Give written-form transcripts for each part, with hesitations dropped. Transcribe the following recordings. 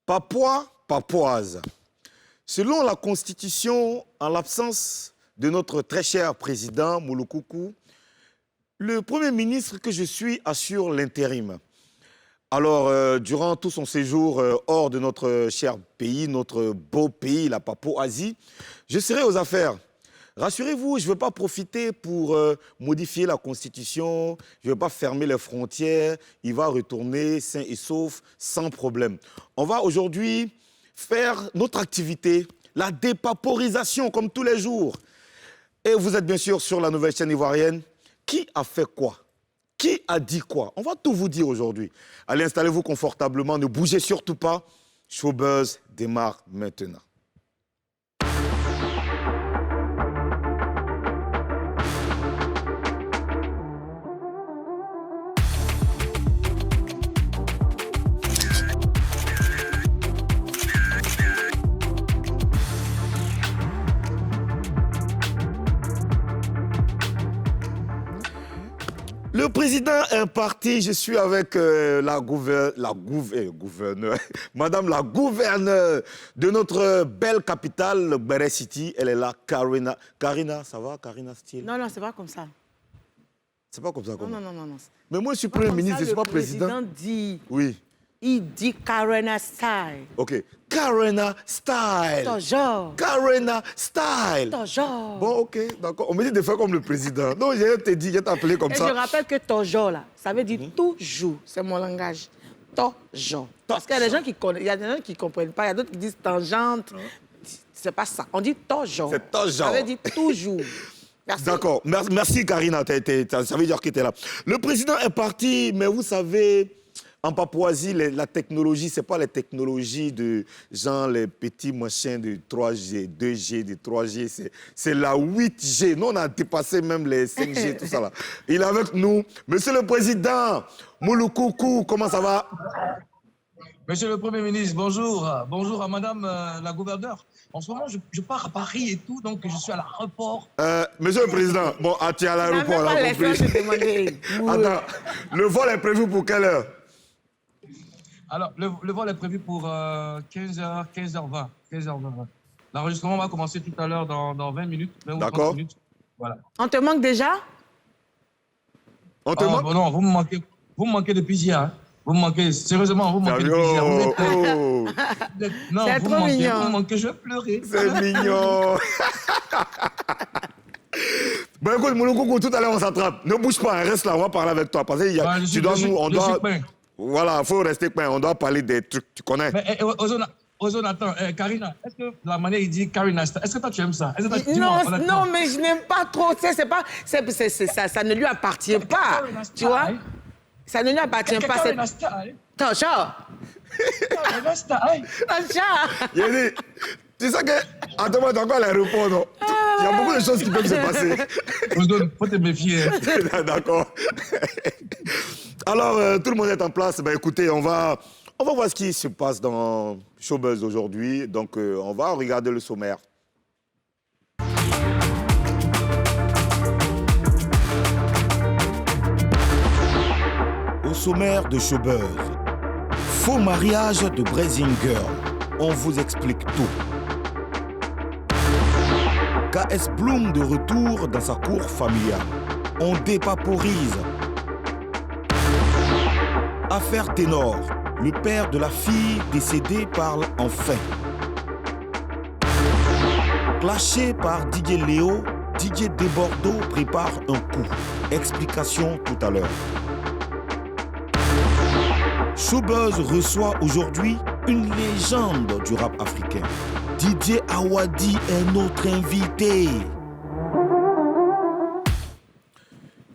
Papouas, papouases. Selon la Constitution, en l'absence de notre très cher président Moulou-Coucou, le Premier ministre que je suis assure l'intérim. Alors, durant tout son séjour hors de notre cher pays, notre beau pays, la Papouasie, je serai aux affaires. Rassurez-vous, je ne veux pas profiter pour modifier la Constitution, je ne veux pas fermer les frontières, il va retourner sain et sauf, sans problème. On va aujourd'hui faire notre activité, la dépaporisation, comme tous les jours. Et vous êtes bien sûr sur la nouvelle chaîne ivoirienne. Qui a fait quoi? Qui a dit quoi? On va tout vous dire aujourd'hui. Allez, installez-vous confortablement, ne bougez surtout pas. Showbuzz démarre maintenant. Le président est parti, je suis avec Madame la gouverneure de notre belle capitale, Béré City. Elle est là, Karina. Karina, ça va, Karina Steele? Non, c'est pas comme ça. C'est pas comme ça, comment? Non. Mais moi, je suis Premier ministre, je ne suis pas président. Le président dit... Oui. Il dit Karina style. OK. Karina style. Toujours. Karina style. Toujours. Bon, OK, d'accord. On me dit de faire comme le président. Non, je t'ai dit, je t'ai appelé comme ça. Et je rappelle que toujours, là, ça veut dire toujours. C'est mon langage. Toujours. Parce qu'il y a des gens qui connaissent, il y a des gens qui ne comprennent pas. Il y a d'autres qui disent tangente. C'est pas ça. On dit toujours. C'est toujours. Ça veut dire toujours. Merci. D'accord. Merci, Karina. Ça veut dire que tu es là. Le président est parti, mais vous savez... En Papouasie, la technologie, ce n'est pas les technologies de genre les petits machins de 3G, 2G, de 3G, c'est la 8G. Nous, on a dépassé même les 5G, tout ça là. Il est avec nous. Monsieur le Président, Moulou-Coucou, comment ça va? Monsieur le Premier ministre, bonjour. Bonjour à Madame la gouverneure. En ce moment, je pars à Paris et tout, donc je suis à l'aéroport. Monsieur le Président, bon, tu es à l'aéroport, là, Attends, le vol est prévu pour quelle heure? Alors, le vol est prévu pour 15h, 15h20. L'enregistrement va commencer tout à l'heure dans 20 minutes. 20 ou 30 minutes. Voilà. On te manque déjà? On te manque? Bon, non, vous me manquez depuis hier. Hein. Vous me manquez, sérieusement, vous me manquez depuis hier. Non, c'est trop mignon. Vous me manquez, je vais pleurer. C'est mignon. Bon, écoute, Moulou-Coucou, tout à l'heure, on s'attrape. Ne bouge pas, reste là, on va parler avec toi. Parce que tu dois nous... Voilà, il faut rester peint. On doit parler des trucs, tu connais. Mais Ozone, attends, Karina, est-ce que la manière il dit Karina, est-ce que toi tu aimes ça? Non, mais je n'aime pas trop. C'est pas, ça ne lui appartient pas. Tu vois? Ça ne lui appartient pas. Karina style. Toujours. Karina style. Yéli, tu sais que... Attends, moi, t'as encore l'aéroport, non? Il y a beaucoup de choses qui peuvent se passer. Ozone, faut te méfier. D'accord. Alors, tout le monde est en place. Ben, écoutez, on va voir ce qui se passe dans Showbuzz aujourd'hui. Donc, on va regarder le sommaire. Au sommaire de Showbuzz, faux mariage de Blazing Girl. On vous explique tout. KS Bloom de retour dans sa cour familiale. On dépaporise. Affaire Ténor, le père de la fille décédée parle enfin. Clashé par Didier Léo, Didier Desbordeaux prépare un coup. Explication tout à l'heure. Showbuzz reçoit aujourd'hui une légende du rap africain. Didier Awadi est notre invité.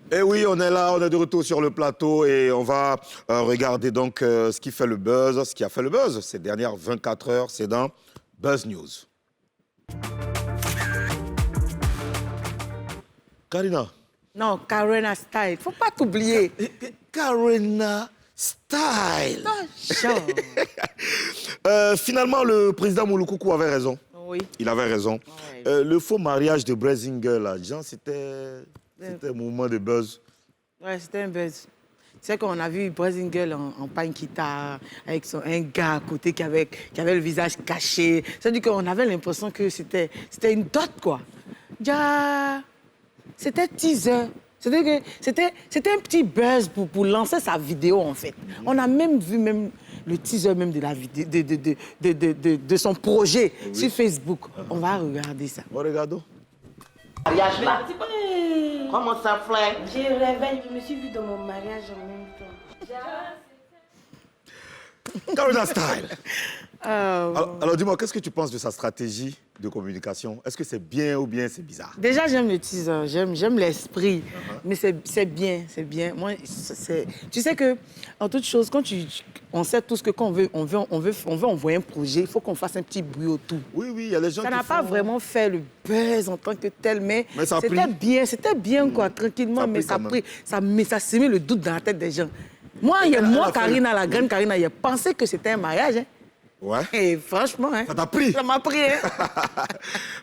Et oui, on est là, on est de retour sur le plateau et on va regarder donc ce qui fait le buzz, ce qui a fait le buzz ces dernières 24 heures, c'est dans Buzz News. Karina. Non, Karina style. Faut pas t'oublier. Karina style. Oh, finalement, le président Moulou-Coucou avait raison. Oui. Il avait raison. Ouais. Le faux mariage de Blazing Girl, là, genre, c'était un moment de buzz. Ouais, c'était un buzz. C'est qu'on a vu Brazinguel en pagne-guitare, avec un gars à côté qui avait le visage caché. C'est-à-dire qu'on avait l'impression que c'était une dot, quoi. C'était teaser. C'était un petit buzz pour lancer sa vidéo, en fait. On a même vu le teaser même de la vidéo, de son projet sur Facebook. On va regarder ça. On regarde. Mariage là. Comment ça fait? Je réveille, je me suis vue dans mon mariage en même temps. Karina Style. Alors dis-moi, qu'est-ce que tu penses de sa stratégie de communication? Est-ce que c'est bien ou bien c'est bizarre? Déjà, j'aime le teaser, j'aime l'esprit, mais c'est bien. Moi, tu sais que, en toute chose, on sait tous que quand on veut envoyer un projet, il faut qu'on fasse un petit bruit autour. Oui, il y a les gens Ça qui n'a pas vraiment fait le buzz en tant que tel, mais c'était bien, quoi, tranquillement, mais ça s'est mis le doute dans la tête des gens. Moi, Karina, la grande Karina, j'ai pensé que c'était un mariage, hein. Ouais. Et franchement, hein, ça t'a pris. Ça m'a pris. Hein.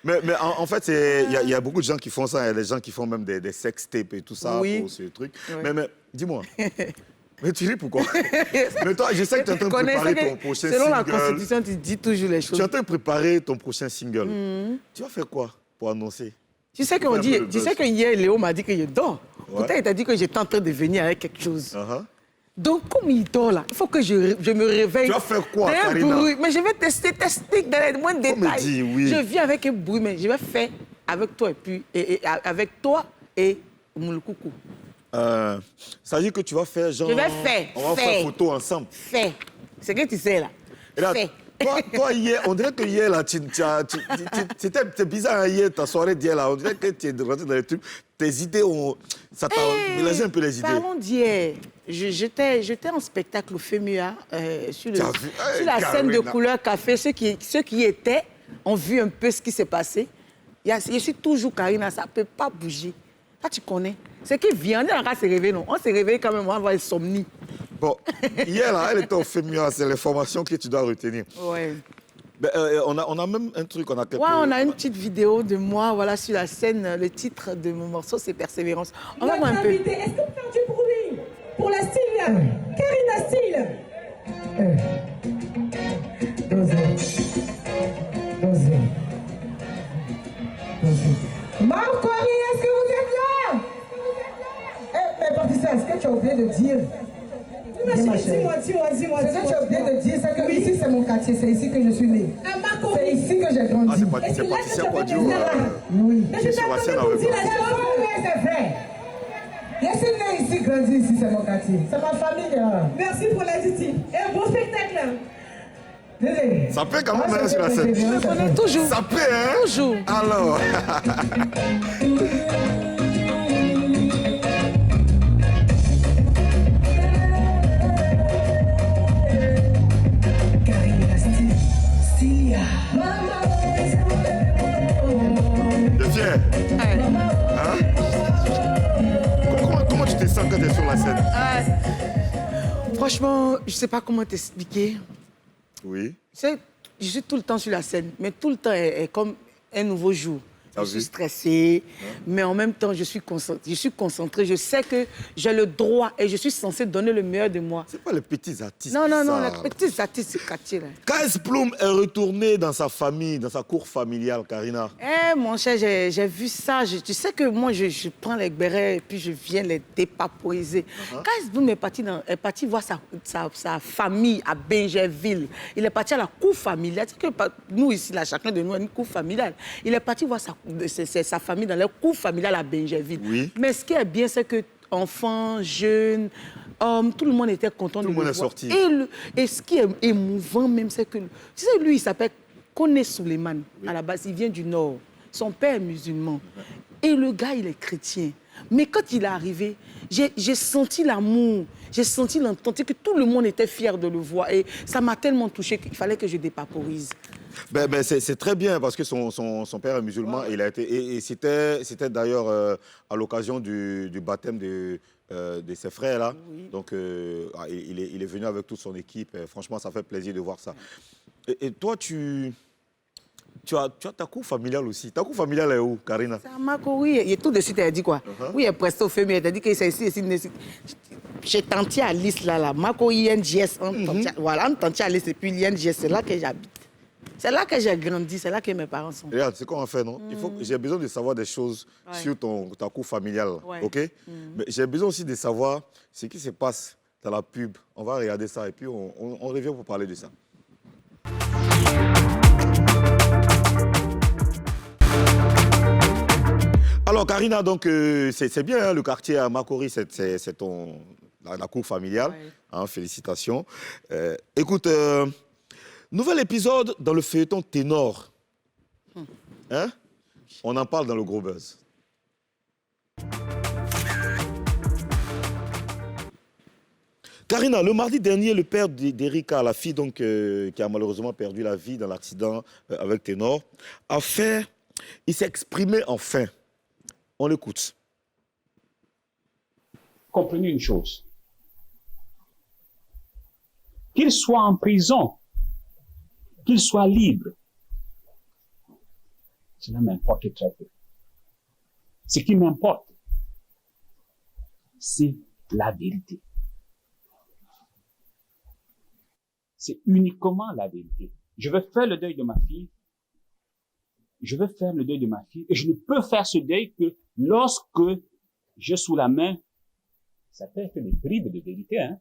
mais en fait, il y a beaucoup de gens qui font ça. Il y a des gens qui font même des sex tapes et tout ça pour ce truc. Oui. Mais dis-moi, mais tu ris pourquoi? Mais toi, je sais que tu es en train de préparer ton prochain single. Selon la Constitution, tu dis toujours les choses. Tu es en train de préparer ton prochain single. Tu vas faire quoi pour annoncer? Tu sais que hier, Léo m'a dit que je dors. Ouais. Pourtant, il t'a dit que j'étais en train de venir avec quelque chose. Donc, comme il dort là, il faut que je me réveille. Tu vas faire quoi, Karina? Bruit. Mais je vais tester dans les moindres détails. Oui. Je viens avec un bruit, mais je vais faire avec toi avec toi et Moulkoukou. Ça veut dire que tu vas faire genre... Je vais faire. On va faire photo ensemble. Fais. C'est que tu sais là. Et là fais. Toi, hier, on dirait que hier, là, c'était bizarre, hier, ta soirée d'hier, là. On dirait que tu es rentré dans les trucs. Tes idées, ça t'a mélangé un peu les idées. Parlons d'hier. J'étais en spectacle au FEMUA, sur la scène de couleur café. Ceux qui étaient ont vu un peu ce qui s'est passé. Je suis toujours Karina, ça ne peut pas bouger. Là, tu connais. C'est qui vient, on est en train de se réveiller, non? On s'est réveillé quand même, on va avoir insomnie. Bon, hier, là, elle était au FEMUA, c'est l'information que tu dois retenir. Ouais. Ben, on a même un truc, on a quelques... Ouais, on a une petite vidéo de moi, voilà, sur la scène. Le titre de mon morceau, c'est Persévérance. On va voir un peu. Est-ce qu'on peut faire du bruit pour la style Karina Style. Marc-Henri, est-ce que vous êtes là? Mais Patricia, est-ce que tu as oublié de dire? Dis-moi. Ce que tu as oublié de dire, c'est que ici, c'est mon quartier. C'est ici que je suis née. C'est ici que j'ai grandi. C'est Patricia Poidio. Oui. Qui est sur la scène avec moi. C'est vrai. Je suis née ici, grandi ici, c'est mon quartier. C'est ma famille. Merci pour l'additif. Et un beau spectacle. Désolé. Ça peut quand même aller sur la scène. Je connais toujours. Ça peut, hein? Toujours. Alors. T'es fier? Hein? Comment tu te sens quand tu es sur la scène? Franchement, je ne sais pas comment t'expliquer. Oui. Je suis tout le temps sur la scène, mais tout le temps est comme un nouveau jour. Je suis stressée, mais en même temps, je suis concentrée. Je sais que j'ai le droit et je suis censée donner le meilleur de moi. C'est pas les petits artistes. Non, les petits artistes, c'est quartier, là. KS Ploum est retourné dans sa famille, dans sa cour familiale, Karina. Mon cher, j'ai vu ça. Tu sais que moi, je prends les bérets et puis je viens les dépaporiser. KS Ploum est parti voir sa famille à Bingerville. Il est parti à la cour familiale. Tu sais que nous, ici, là, chacun de nous a une cour familiale. Il est parti voir sa famille dans leur cour familiale à Bingerville. Oui. Mais ce qui est bien, c'est que enfants, jeunes, hommes, tout le monde était content de le voir. Tout le monde est sorti. Et ce qui est émouvant même, c'est que... Tu sais, lui, il s'appelle Kone Suleiman. Oui. À la base, il vient du Nord. Son père est musulman. Et le gars, il est chrétien. Mais quand il est arrivé, j'ai senti l'amour, j'ai senti l'entente, que tout le monde était fier de le voir. Et ça m'a tellement touchée qu'il fallait que je dépaporise. C'est très bien parce que son père est musulman. Ouais. Il a été, et c'était d'ailleurs à l'occasion du baptême de ses frères là. Oui. Donc il est venu avec toute son équipe. Franchement, ça fait plaisir de voir ça. Et toi, tu as ta cour familiale aussi. Ta cour familiale est où, Karina? C'est à Mako, oui. Et tout de suite, elle a dit quoi? Oui, elle est prestée au féminin. Elle a dit que c'est ici. chez Tanti Alice, là, Mako INGS, voilà, Tanti Alice et puis l'INGS, c'est là que j'habite. C'est là que j'ai grandi, c'est là que mes parents sont. Regarde, c'est quoi on fait, non? J'ai besoin de savoir des choses sur ta cour familiale, ok? Mais j'ai besoin aussi de savoir ce qui se passe dans la pub. On va regarder ça et puis on revient pour parler de ça. Alors, Karina, donc, c'est bien, hein, le quartier à Makori, c'est la cour familiale. Ouais. Hein, félicitations. Écoute, nouvel épisode dans le feuilleton Ténor. Hein? On en parle dans le Gros Buzz. Karina, le mardi dernier, le père d'Erika, la fille donc, qui a malheureusement perdu la vie dans l'accident avec Ténor, il s'est exprimé enfin. On l'écoute. Comprenez une chose. Qu'il soit en prison, qu'il soit libre, cela m'importe très peu. Ce qui m'importe, c'est la vérité. C'est uniquement la vérité. Je veux faire le deuil de ma fille. Je veux faire le deuil de ma fille. Et je ne peux faire ce deuil que lorsque j'ai sous la main, ça peut être des bribes de vérité, hein.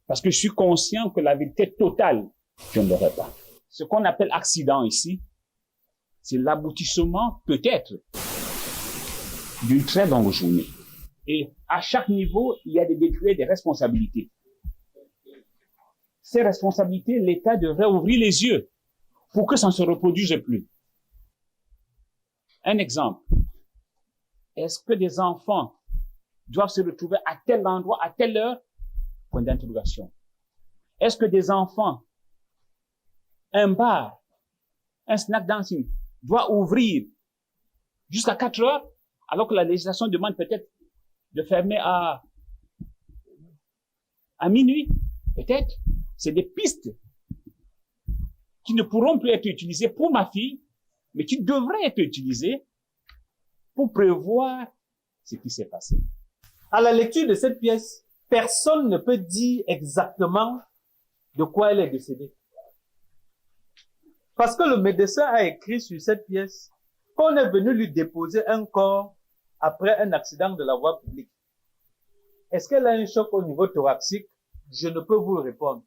Parce que je suis conscient que la vérité totale, je ne l'aurai pas. Ce qu'on appelle accident ici, c'est l'aboutissement peut-être d'une très longue journée. Et à chaque niveau, il y a des degrés de responsabilité. Ces responsabilités, l'État devrait ouvrir les yeux pour que ça ne se reproduise plus. Un exemple. Est-ce que des enfants doivent se retrouver à tel endroit, à telle heure? Point d'interrogation. Est-ce que des enfants, un bar, un snack dancing, doit ouvrir jusqu'à 4 heures, alors que la législation demande peut-être de fermer à minuit? Peut-être. C'est des pistes qui ne pourront plus être utilisées pour ma fille, mais qui devraient être utilisées pour prévoir ce qui s'est passé. À la lecture de cette pièce, personne ne peut dire exactement de quoi elle est décédée. Parce que le médecin a écrit sur cette pièce qu'on est venu lui déposer un corps après un accident de la voie publique. Est-ce qu'elle a un choc au niveau thoracique? Je ne peux vous le répondre.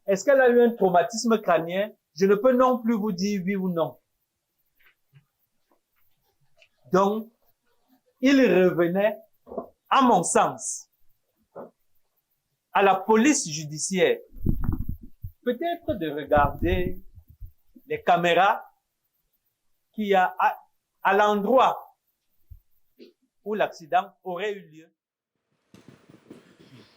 Est-ce qu'elle a eu un traumatisme crânien? Je ne peux non plus vous dire oui ou non. Donc, il revenait, à mon sens, à la police judiciaire, peut-être de regarder les caméras qu'il y a à l'endroit où l'accident aurait eu lieu.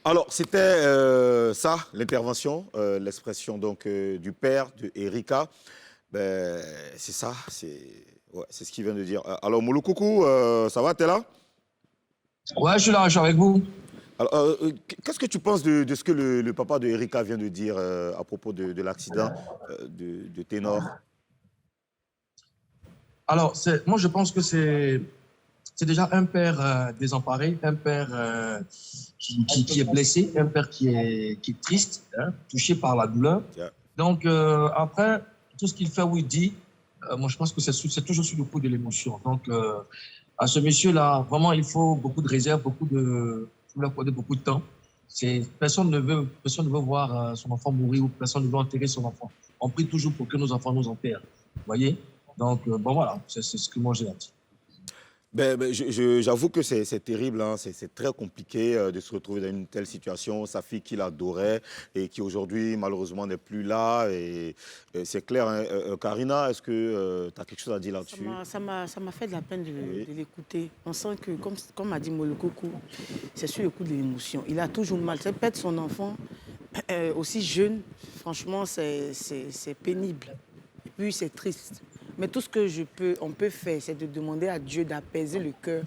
Alors, c'était ça, l'intervention, l'expression donc du père de Erika. Ben, c'est ça, c'est ce qu'il vient de dire. Alors, Mouloukoukou, ça va, t'es là? Ouais, je suis avec vous. Alors, qu'est-ce que tu penses de ce que le papa de Erika vient de dire à propos de l'accident de Ténor? Alors, moi, je pense que c'est déjà un père désemparé, un père qui est blessé, un père qui est triste, hein, touché par la douleur. Yeah. Donc, après, tout ce qu'il fait ou il dit, moi, je pense que c'est toujours sous le coup de l'émotion. Donc, à ce monsieur-là, vraiment, il faut beaucoup de réserve, il faut lui accorder beaucoup de temps. Personne ne veut voir son enfant mourir ou personne ne veut enterrer son enfant. On prie toujours pour que nos enfants nous enterrent. Vous voyez? Donc, bon, voilà, c'est ce que moi j'ai à dire. J'avoue que c'est terrible, hein. C'est très compliqué de se retrouver dans une telle situation. Sa fille qu'il adorait et qui aujourd'hui malheureusement n'est plus là. Et c'est clair, hein. Karina, est-ce que tu as quelque chose à dire là-dessus? Ça m'a fait de la peine de l'écouter. On sent que, comme a dit Mouloukoukou, c'est sur le coup de l'émotion. Il a toujours mal. C'est perdre son enfant aussi jeune, franchement, c'est pénible. Et puis c'est triste. Mais tout ce que on peut faire, c'est de demander à Dieu d'apaiser le cœur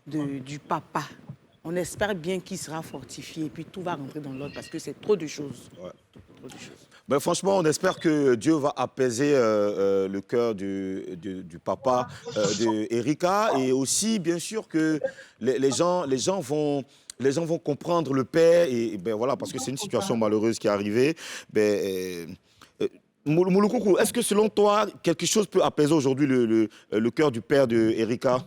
du papa. On espère bien qu'il sera fortifié et puis tout va rentrer dans l'ordre parce que c'est trop de choses. Ouais. Trop de choses. Ben franchement, on espère que Dieu va apaiser le cœur du papa d'Erika et aussi, bien sûr, que les gens vont les gens vont comprendre le père, et ben voilà, parce que c'est une situation malheureuse qui est arrivée. Mouloukoukou, est-ce que selon toi, quelque chose peut apaiser aujourd'hui le cœur du père de Erika?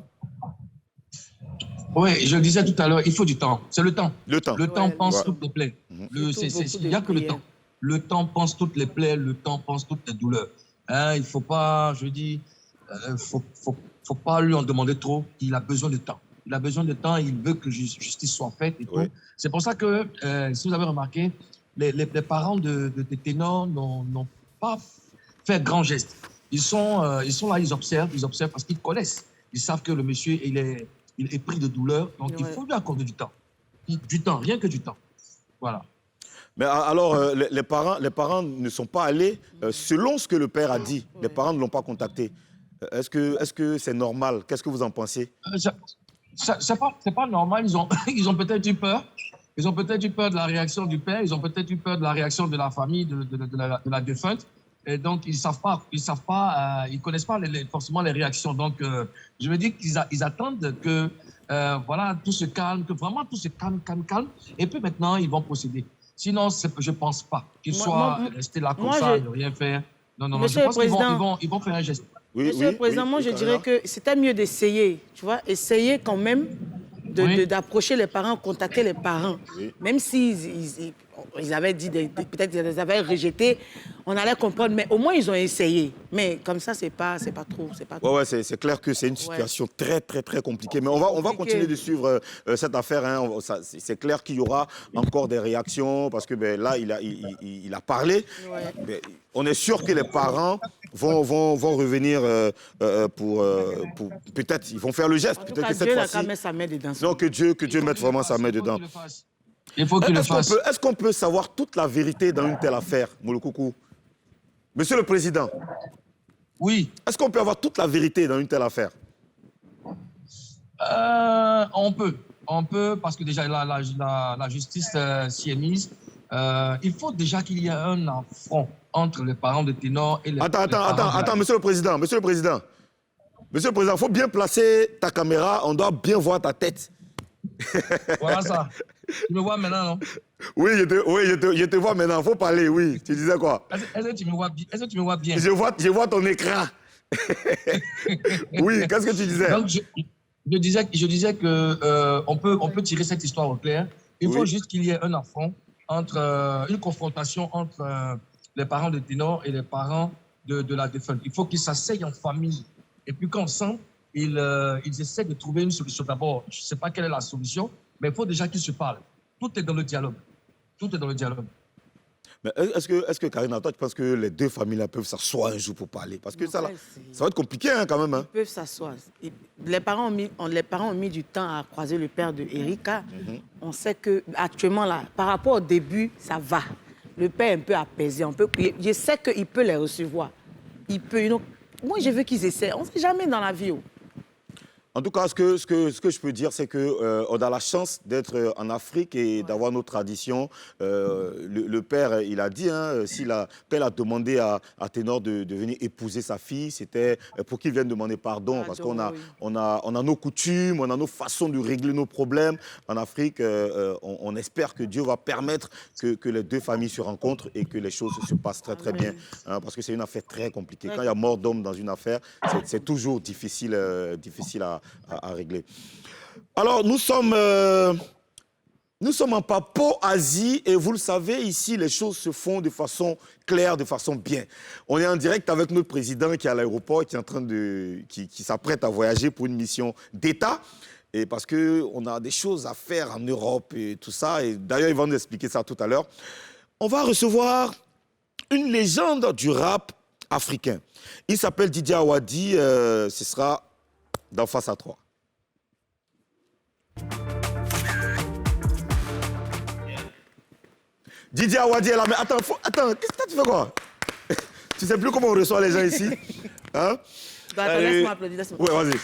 Oui, je le disais tout à l'heure, il faut du temps. C'est le temps. Le temps. Le temps pense Ouais. toutes les plaies. Il n'y a que le temps. Le temps pense toutes les plaies, le temps pense toutes les douleurs. Hein, il ne faut pas, je dis, faut pas lui en demander trop. Il a besoin de temps. Il a besoin de temps, il veut que justice soit faite et Ouais. tout. C'est pour ça que, si vous avez remarqué, les parents de ténors n'ont pas fait grand geste. Ils sont là, ils observent parce qu'ils connaissent. Ils savent que le monsieur, il est pris de douleur, donc il faut lui accorder du temps. Du temps, rien que du temps. Voilà. Mais alors, les parents ne sont pas allés selon ce que le père a dit. Les parents ne l'ont pas contacté. Est-ce que c'est normal? Qu'est-ce que vous en pensez? C'est pas normal. Ils ont peut-être eu peur. Ils ont peut-être eu peur de la réaction du père. Ils ont peut-être eu peur de la réaction de la famille de la défunte. Et donc, ils connaissent pas forcément les réactions. Donc, je me dis qu'ils attendent que voilà, tout se calme, que vraiment tout se calme. Et puis maintenant, ils vont procéder. Sinon, je ne pense pas qu'ils soient restés là comme ça, ne rien faire. Non. Monsieur Je pense le Président, qu'ils vont faire un geste. Monsieur le Président, moi, je dirais que c'était mieux d'essayer, tu vois, essayer quand même d'approcher les parents, contacter les parents. Oui. Même s'ils ils avaient dit, peut-être qu'ils les avaient rejetés, on allait comprendre, mais au moins ils ont essayé. Mais comme ça, c'est pas trop. Ouais, c'est clair que c'est une situation très compliquée. Mais on va continuer de suivre cette affaire. Hein. C'est clair qu'il y aura encore des réactions parce que là, il a parlé. Ouais. Mais on est sûr que les parents vont revenir pour peut-être, ils vont faire le geste. En tout Peut-être cas, que cette Dieu n'a fois-ci. qu'à mettre sa main dedans. Non, que Dieu mette vraiment sa main dedans. Il faut qu'il le fasse. Est-ce qu'on peut savoir toute la vérité dans une telle affaire, Mouloukoukou? Monsieur le Président. Oui. Est-ce qu'on peut avoir toute la vérité dans une telle affaire? On peut, parce que déjà la justice s'y est mise. Il faut déjà qu'il y ait un affront entre les parents de ténor et les Attends, Monsieur le Président, il faut bien placer ta caméra, on doit bien voir ta tête. Voilà ça. Tu me vois maintenant, non? Oui, je te vois maintenant, il faut parler, oui. Tu disais quoi? Est-ce que tu me vois bien? Je vois ton écran. Oui, qu'est-ce que tu disais? Donc, je disais que on peut tirer cette histoire au clair. Il faut juste qu'il y ait un affront une confrontation entre les parents de ténor et les parents de la défunte. Il faut qu'ils s'asseyent en famille. Et puis qu'ensemble, ils essaient de trouver une solution. D'abord, je ne sais pas quelle est la solution, mais il faut déjà qu'ils se parlent. Tout est dans le dialogue. Mais est-ce que Karina, toi, tu penses que les deux familles peuvent s'asseoir un jour pour parler? Parce que ça va être compliqué quand même. Hein. Ils peuvent s'asseoir. Les parents ont mis du temps à croiser le père de Erika. On sait qu'actuellement, là, par rapport au début, ça va. Le père est un peu apaisé. Je sais qu'il peut les recevoir. Moi, je veux qu'ils essaient. On ne sait jamais dans la vie. En tout cas, ce que je peux dire, c'est qu'on a la chance d'être en Afrique et d'avoir nos traditions. Le père, il a dit, hein, quand il a demandé à Ténor de venir épouser sa fille, c'était pour qu'il vienne demander pardon. Parce qu'on a nos coutumes, on a nos façons de régler nos problèmes. En Afrique, on espère que Dieu va permettre que les deux familles se rencontrent et que les choses se passent très bien. Hein, parce que c'est une affaire très compliquée. Quand il y a mort d'homme dans une affaire, c'est toujours difficile à régler. Alors, nous sommes en Papouasie et vous le savez, ici, les choses se font de façon claire, de façon bien. On est en direct avec notre président qui est à l'aéroport, qui s'apprête à voyager pour une mission d'État. Et parce qu'on a des choses à faire en Europe et tout ça. Et d'ailleurs, ils vont nous expliquer ça tout à l'heure. On va recevoir une légende du rap africain. Il s'appelle Didier Awadi. Ce sera dans Face à 3. Didier Awadi est là, mais attends, qu'est-ce que tu fais quoi? Tu sais plus comment on reçoit les gens ici? Hein? Laisse-moi applaudir. Ouais, vas-y.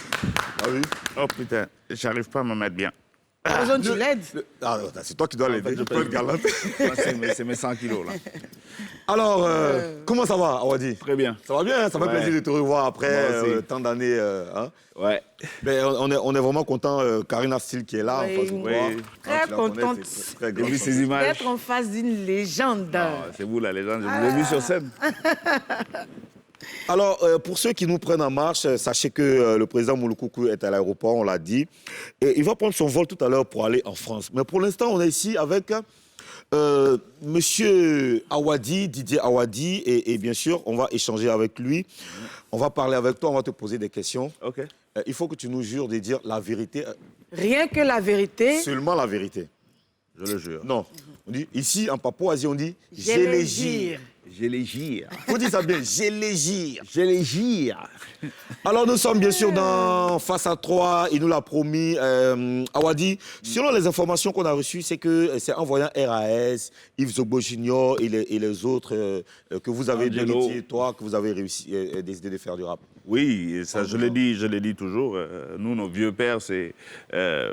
Oh putain, j'arrive pas à me mettre bien. Pas besoin de l'aide. C'est toi qui dois l'aider. Je peux être galante. C'est mes 100 kilos, là. Alors, comment ça va, Awadi? Très bien. Ça va bien, ça fait plaisir de te revoir après tant d'années. Hein? Ouais. Mais on est vraiment content, Karina Steele qui est là en face de toi. Très tu la contente connais, c'est très grand. J'ai vu ces images. d'être en face d'une légende. C'est vous la légende, je vous l'ai vu sur scène. Alors, pour ceux qui nous prennent en marche, sachez que le président Moulou-Coucou est à l'aéroport, on l'a dit. Et il va prendre son vol tout à l'heure pour aller en France. Mais pour l'instant, on est ici avec Monsieur Awadi, Didier Awadi. Et bien sûr, on va échanger avec lui. On va parler avec toi, on va te poser des questions. OK. Il faut que tu nous jures de dire la vérité. Rien que la vérité. Seulement la vérité. Je le jure. Non. On dit, ici, en Papouasie, on dit « J'ai les gires ». J'ai les gires. Faut dire ça bien, j'ai les gires. J'ai les gires. Alors nous sommes bien sûr dans Face à 3, il nous l'a promis, Awadi. Selon les informations qu'on a reçues, c'est que c'est en voyant RAS, Yves Zogbo Junior et les autres que vous avez délégué, toi, que vous avez décidé de faire du rap. Oui, et ça, je le dis toujours. Nous, nos vieux pères, c'est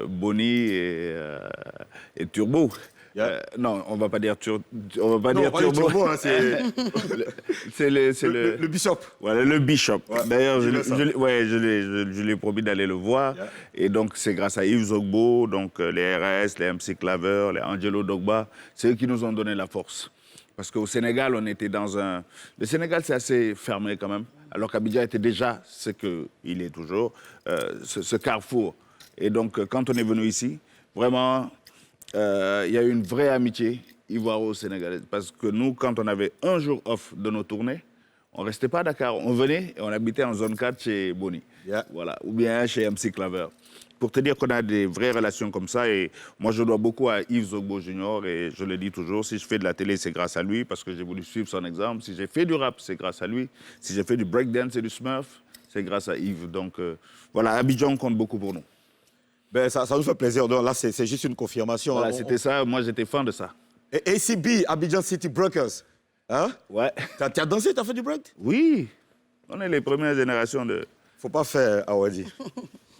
Bonnie et Turbo. Non, on va pas dire Turbo. Turbo, hein, c'est le Bishop. Voilà, le Bishop. Ouais, d'ailleurs, je l'ai promis d'aller le voir. Yeah. Et donc, c'est grâce à Yves Zogbo, donc les RS, les MC Claver, les Angelo Dogba, c'est eux qui nous ont donné la force. Parce qu'au Sénégal, on était dans un... Le Sénégal, c'est assez fermé quand même. Alors qu'Abidjan était déjà ce qu'il est toujours, ce carrefour. Et donc, quand on est venu ici, vraiment... il y a eu une vraie amitié ivoiro-sénégalaise. Parce que nous, quand on avait un jour off de nos tournées, on ne restait pas à Dakar. On venait et on habitait en zone 4 chez Bonnie. Yeah. Voilà. Ou bien chez MC Claver. Pour te dire qu'on a des vraies relations comme ça. Et moi, je dois beaucoup à Yves Zogbo Junior. Et je le dis toujours, si je fais de la télé, c'est grâce à lui. Parce que j'ai voulu suivre son exemple. Si j'ai fait du rap, c'est grâce à lui. Si j'ai fait du breakdance et du smurf, c'est grâce à Yves. Donc voilà, Abidjan compte beaucoup pour nous. Ben, ça nous fait plaisir. Donc, là, c'est juste une confirmation. Voilà, c'était ça. Moi, j'étais fan de ça. Et ACB, Abidjan City Breakers. Hein? Ouais. T'as dansé, t'as fait du break? Oui. On est les premières générations de... Faut pas faire, Awadi.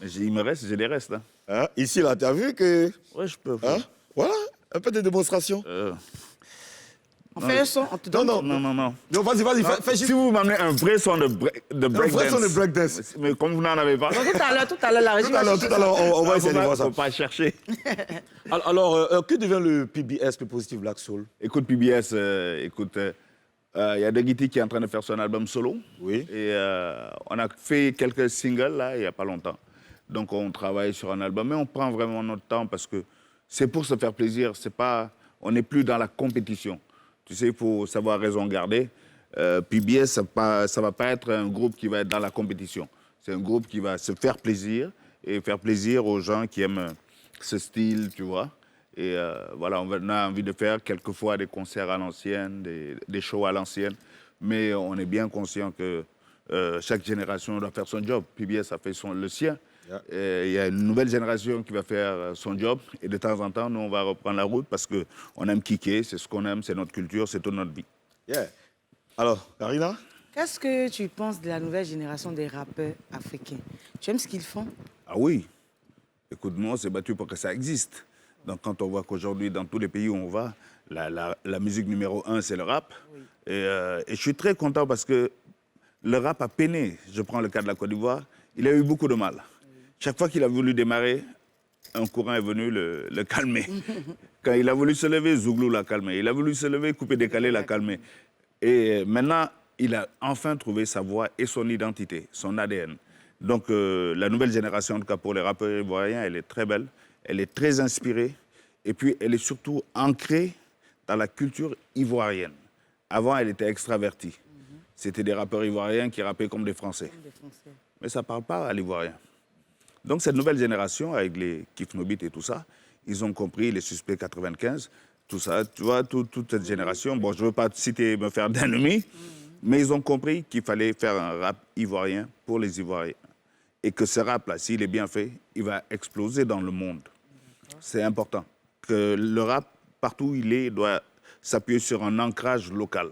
Mais il me reste, j'ai les restes. Hein. Hein? Ici, là, t'as vu que... Ouais, je peux. Hein? Voilà, un peu de démonstration. On fait un son, on te donne. Non. Non, vas-y, fais juste... Si vous m'amenez un vrai son de breakdance... Un vrai son de breakdance. Mais comme vous n'en avez pas... Tout à l'heure, la régie. Tout à l'heure, on va essayer de voir ça. Faut pas chercher. Alors, que devient le PBS, le Positive Black Soul? Écoute, PBS, il y a Degiti qui est en train de faire son album solo. Oui. Et on a fait quelques singles, là, il n'y a pas longtemps. Donc, on travaille sur un album. Mais on prend vraiment notre temps parce que c'est pour se faire plaisir. C'est pas... On n'est plus dans la compétition. Tu sais, il faut savoir raison garder. PBS, ça ne va pas être un groupe qui va être dans la compétition. C'est un groupe qui va se faire plaisir et faire plaisir aux gens qui aiment ce style, tu vois. Et voilà, on a envie de faire quelquefois des concerts à l'ancienne, des shows à l'ancienne. Mais on est bien conscient que chaque génération doit faire son job. PBS a fait le sien. Il y a une nouvelle génération qui va faire son job. Et de temps en temps, nous, on va reprendre la route parce qu'on aime kicker, c'est ce qu'on aime, c'est notre culture, c'est toute notre vie. Yeah. Alors, Karina? Qu'est-ce que tu penses de la nouvelle génération des rappeurs africains? Tu aimes ce qu'ils font? Ah oui. Écoute, nous, on s'est battu pour que ça existe. Donc, quand on voit qu'aujourd'hui, dans tous les pays où on va, la musique numéro 1, c'est le rap. Oui. Et je suis très content parce que le rap a peiné. Je prends le cas de la Côte d'Ivoire. Il a eu beaucoup de mal. Chaque fois qu'il a voulu démarrer, un courant est venu le calmer. Quand il a voulu se lever, Zouglou l'a calmé. Il a voulu se lever, couper, décaler, l'a calmé. Et maintenant, il a enfin trouvé sa voix et son identité, son ADN. Donc, la nouvelle génération, en tout cas pour les rappeurs ivoiriens, elle est très belle, elle est très inspirée, et puis elle est surtout ancrée dans la culture ivoirienne. Avant, elle était extravertie. C'était des rappeurs ivoiriens qui rappaient comme des Français. Mais ça ne parle pas à l'ivoirien. Donc, cette nouvelle génération, avec les Kif Nobit et tout ça, ils ont compris, les Suspects 95, tout ça, tu vois, toute cette génération. Bon, je ne veux pas citer, me faire d'ennemis, mais ils ont compris qu'il fallait faire un rap ivoirien pour les Ivoiriens. Et que ce rap-là, s'il est bien fait, il va exploser dans le monde. C'est important. Que le rap, partout où il est, doit s'appuyer sur un ancrage local.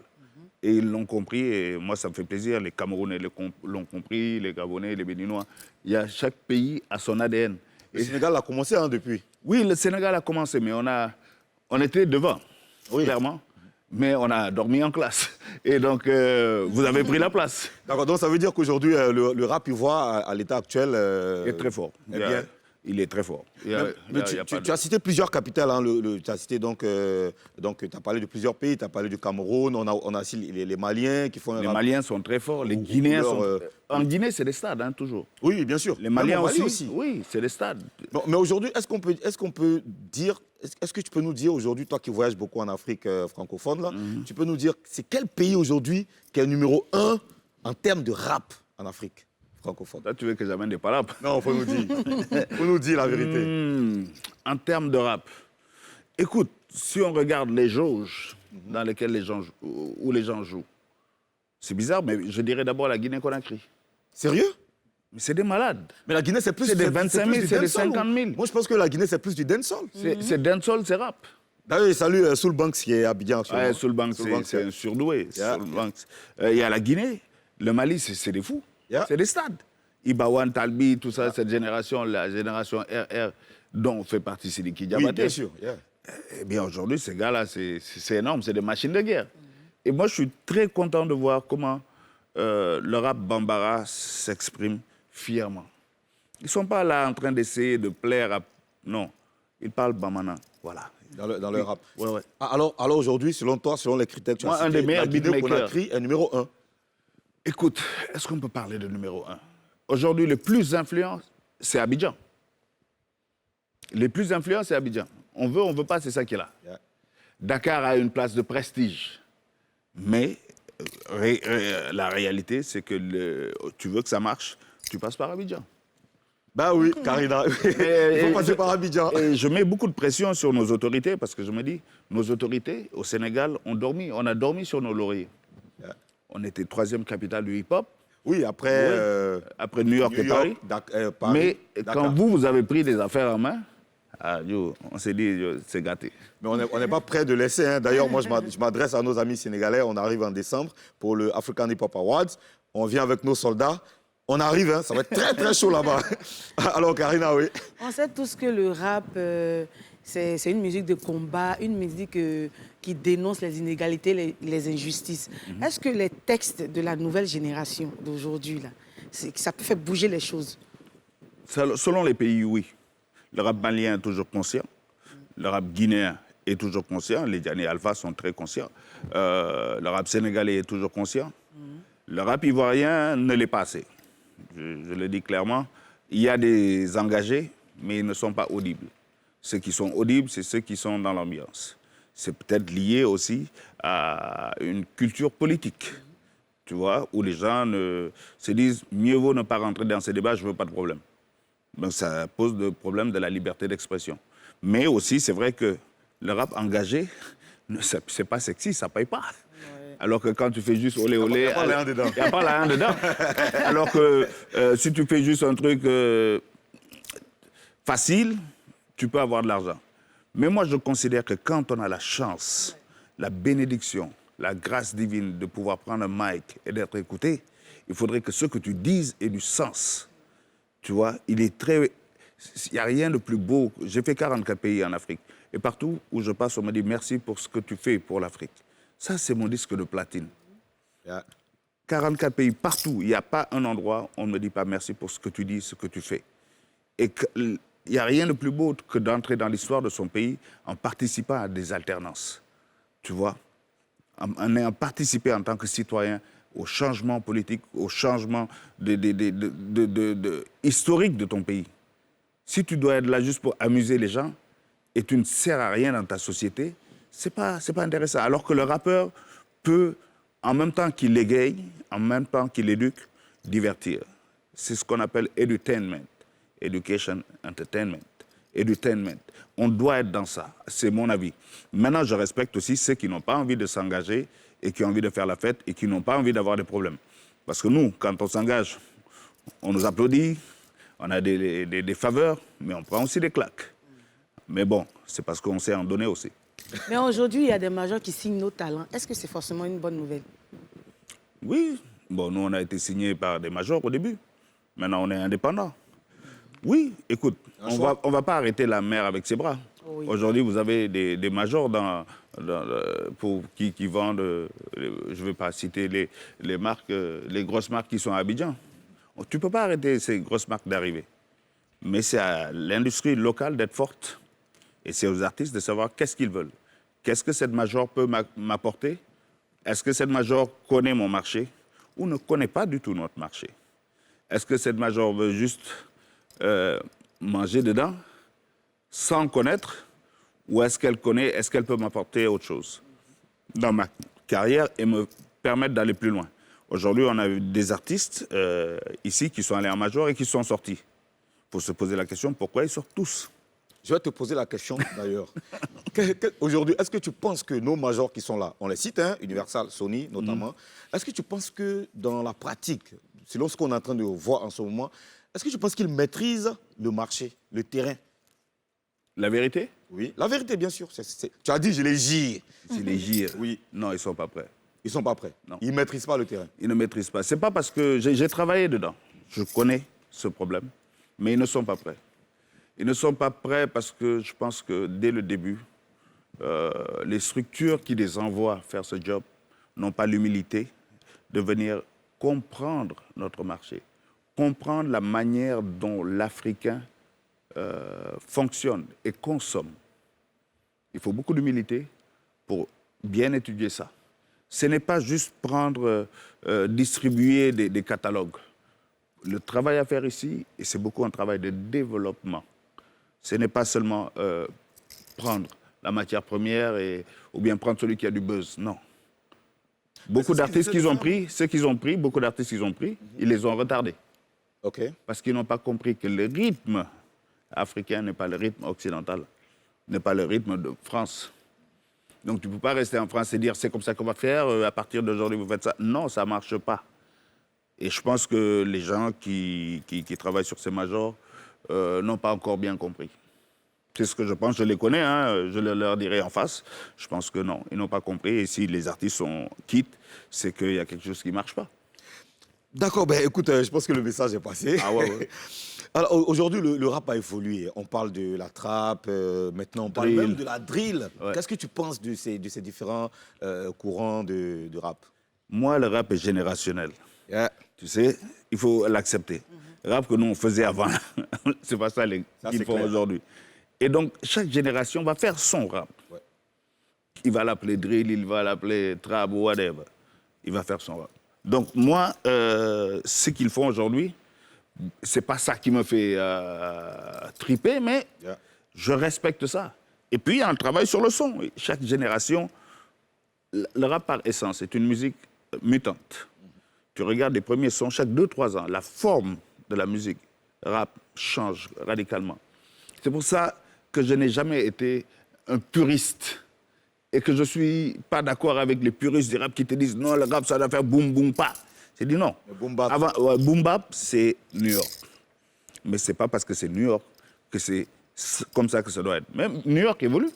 Et ils l'ont compris, et moi, ça me fait plaisir. Les Camerounais l'ont compris, les Gabonais, les Béninois. Chaque pays a son ADN. Le Sénégal a commencé depuis. Oui, le Sénégal a commencé, mais on était devant, clairement. Mais on a dormi en classe. Et donc, vous avez pris la place. D'accord, donc ça veut dire qu'aujourd'hui, le rap ivoire, à l'état actuel... est très fort. Il est très fort. Tu as cité plusieurs capitales. Hein, tu as cité donc tu as parlé de plusieurs pays. Tu as parlé du Cameroun. On a aussi les Maliens qui font... Les Maliens sont très forts. Les Guinéens sont... En Guinée, c'est des stades, hein, toujours. Oui, bien sûr. Les Maliens aussi. Oui, c'est des stades. Bon, mais aujourd'hui, est-ce qu'on peut dire... Est-ce que tu peux nous dire aujourd'hui, toi qui voyages beaucoup en Afrique francophone, là, tu peux nous dire c'est quel pays aujourd'hui qui est numéro 1 en termes de rap en Afrique francophone? Là, tu veux que j'amène des palabres? Non, il faut nous dire. Faut nous dire la vérité. En termes de rap, écoute, si on regarde les jauges dans lesquelles les gens jouent, c'est bizarre, mais je dirais d'abord la Guinée-Conakry. Sérieux? Mais c'est des malades. Mais la Guinée, c'est plus... C'est des 25 000, c'est des 50 000. Moi, je pense que la Guinée, c'est plus du dancehall. C'est dancehall, c'est rap. D'ailleurs, salut Soul Banks qui est à Abidjan. Ouais, Soul Banks, c'est un surdoué. Soul Banks. Il y a la Guinée, le Mali, c'est des fous. C'est des stades. Ibawan, Talbi, tout ça, cette génération, la génération RR, dont fait partie Sidiki Diabaté. Oui, bien sûr. Eh bien, aujourd'hui, ces gars-là, c'est énorme, c'est des machines de guerre. Et moi, je suis très content de voir comment le rap Bambara s'exprime fièrement. Ils ne sont pas là en train d'essayer de plaire à... Non, ils parlent Bamana, voilà. Dans le rap. Ouais. Alors aujourd'hui, selon toi, selon les critères que tu as cités, un des meilleurs la Guinée-Conakry est numéro 1. Écoute, est-ce qu'on peut parler de numéro 1? Aujourd'hui, le plus influent, c'est Abidjan. Les plus influents, c'est Abidjan. On veut pas, c'est ça qui est là. Dakar a une place de prestige. Mais la réalité, c'est que tu veux que ça marche, tu passes par Abidjan. Ben oui, Karina, il faut passer par Abidjan. Et je mets beaucoup de pression sur nos autorités parce que je me dis, nos autorités au Sénégal ont dormi. On a dormi sur nos lauriers. On était 3e capitale du hip-hop. Oui, après New York et Paris. Paris. Mais quand vous avez pris des affaires en main, on s'est dit, c'est gâté. Mais on n'est pas prêt de laisser. Hein. D'ailleurs, moi, je m'adresse à nos amis sénégalais. On arrive en décembre pour le African Hip Hop Awards. On vient avec nos soldats. On arrive, hein. Ça va être très, très chaud là-bas. Alors, Karina, oui. On sait tous que le rap, c'est une musique de combat, une musique qui dénonce les inégalités, les injustices. Est-ce que les textes de la nouvelle génération d'aujourd'hui, là, ça peut faire bouger les choses? Selon les pays, oui. Le rap malien est toujours conscient. Le rap guinéen est toujours conscient. Les Diané Alpha sont très conscients. Le rap sénégalais est toujours conscient. Le rap ivoirien ne l'est pas assez. Je le dis clairement. Il y a des engagés, mais ils ne sont pas audibles. Ceux qui sont audibles, c'est ceux qui sont dans l'ambiance. C'est peut-être lié aussi à une culture politique, tu vois, où les gens se disent « mieux vaut ne pas rentrer dans ces débats, je ne veux pas de problème ». Donc ça pose le problème de la liberté d'expression. Mais aussi, c'est vrai que le rap engagé, c'est pas sexy, ça ne paye pas. Ouais. Alors que quand tu fais juste olé olé... Il n'y a pas la haine dedans. Il n'y a pas la haine dedans. Alors que si tu fais juste un truc facile, tu peux avoir de l'argent. Mais moi, je considère que quand on a la chance, la bénédiction, la grâce divine de pouvoir prendre un mic et d'être écouté, il faudrait que ce que tu dises ait du sens. Tu vois, il n'y a rien de plus beau. J'ai fait 44 pays en Afrique. Et partout où je passe, on me dit merci pour ce que tu fais pour l'Afrique. Ça, c'est mon disque de platine. 44 pays, partout. Il n'y a pas un endroit où on ne me dit pas merci pour ce que tu dis, ce que tu fais. Et il n'y a rien de plus beau que d'entrer dans l'histoire de son pays en participant à des alternances. Tu vois, en ayant participé en tant que citoyen au changement politique, au changement historique de ton pays. Si tu dois être là juste pour amuser les gens et tu ne sers à rien dans ta société, c'est pas intéressant. Alors que le rappeur peut, en même temps qu'il égaye, en même temps qu'il éduque, divertir. C'est ce qu'on appelle edutainment. Education, entertainment. Edutainment. On doit être dans ça, c'est mon avis. Maintenant, je respecte aussi ceux qui n'ont pas envie de s'engager et qui ont envie de faire la fête et qui n'ont pas envie d'avoir des problèmes. Parce que nous, quand on s'engage, on nous applaudit, on a des faveurs, mais on prend aussi des claques. Mais bon, c'est parce qu'on sait en donner aussi. Mais aujourd'hui, il y a des majors qui signent nos talents. Est-ce que c'est forcément une bonne nouvelle? Oui. Bon, nous, on a été signés par des majors au début. Maintenant, on est indépendants. Oui, écoute, on va pas arrêter la mer avec ses bras. Oui. Aujourd'hui, vous avez des majors qui vendent, je ne vais pas citer les marques, les grosses marques qui sont à Abidjan. Tu ne peux pas arrêter ces grosses marques d'arriver. Mais c'est à l'industrie locale d'être forte. Et c'est aux artistes de savoir qu'est-ce qu'ils veulent. Qu'est-ce que cette major peut m'apporter? Est-ce que cette major connaît mon marché ou ne connaît pas du tout notre marché? Est-ce que cette major veut juste manger dedans sans connaître, ou est-ce qu'elle connaît, est-ce qu'elle peut m'apporter autre chose dans ma carrière et me permettre d'aller plus loin? Aujourd'hui, on a eu des artistes ici qui sont allés en major et qui sont sortis. Il faut se poser la question, pourquoi ils sortent tous? Je vais te poser la question d'ailleurs. Aujourd'hui, est-ce que tu penses que nos majors qui sont là, on les cite, hein, Universal, Sony notamment, est-ce que tu penses que dans la pratique, selon ce qu'on est en train de voir en ce moment, est-ce que tu penses qu'ils maîtrisent le marché, le terrain? La vérité? Oui, la vérité, bien sûr. Tu as dit, je les gire. Je les gire. Oui. Non, ils ne sont pas prêts. Ils ne sont pas prêts. Non. Ils ne maîtrisent pas le terrain. Ils ne maîtrisent pas. Ce n'est pas parce que j'ai travaillé dedans. Je connais ce problème, mais ils ne sont pas prêts. Ils ne sont pas prêts parce que je pense que dès le début, les structures qui les envoient faire ce job n'ont pas l'humilité de venir comprendre notre marché, comprendre la manière dont l'Africain fonctionne et consomme. Il faut beaucoup d'humilité pour bien étudier ça. Ce n'est pas juste prendre, distribuer des catalogues. Le travail à faire ici, et c'est beaucoup un travail de développement, ce n'est pas seulement prendre la matière première ou bien prendre celui qui a du buzz, non. Beaucoup d'artistes qu'ils ont pris, beaucoup d'artistes qu'ils ont pris, ils les ont retardés. Okay. Parce qu'ils n'ont pas compris que le rythme africain n'est pas le rythme occidental, n'est pas le rythme de France. Donc tu ne peux pas rester en France et dire c'est comme ça qu'on va faire, à partir d'aujourd'hui vous faites ça. Non, ça ne marche pas. Et je pense que les gens qui travaillent sur ces majors n'ont pas encore bien compris. C'est ce que je pense, je les connais, hein, je leur dirai en face. Je pense que non, ils n'ont pas compris. Et si les artistes quittent, c'est qu'il y a quelque chose qui ne marche pas. D'accord, ben écoute, je pense que le message est passé. Ah ouais. Alors aujourd'hui, le rap a évolué. On parle de la trap, maintenant on parle même de la drill. Ouais. Qu'est-ce que tu penses de ces différents courants de rap? Moi, le rap est générationnel. Yeah. Tu sais, il faut l'accepter. Le rap que nous on faisait avant, c'est pas ça qu'ils font aujourd'hui. Et donc, chaque génération va faire son rap. Ouais. Il va l'appeler drill, il va l'appeler trap, whatever. Il va faire son rap. Donc, moi, ce qu'ils font aujourd'hui, c'est pas ça qui me fait triper, mais je respecte ça. Et puis, il y a un travail sur le son. Chaque génération, le rap par essence, c'est une musique mutante. Tu regardes les premiers sons, chaque 2-3 ans, la forme de la musique rap change radicalement. C'est pour ça que je n'ai jamais été un puriste et que je ne suis pas d'accord avec les puristes du rap qui te disent non, le rap, ça doit faire boum, boum, pa. J'ai dit non. Boom bap. Boom bap, c'est New York. Mais ce n'est pas parce que c'est New York que c'est comme ça que ça doit être. Même New York évolue.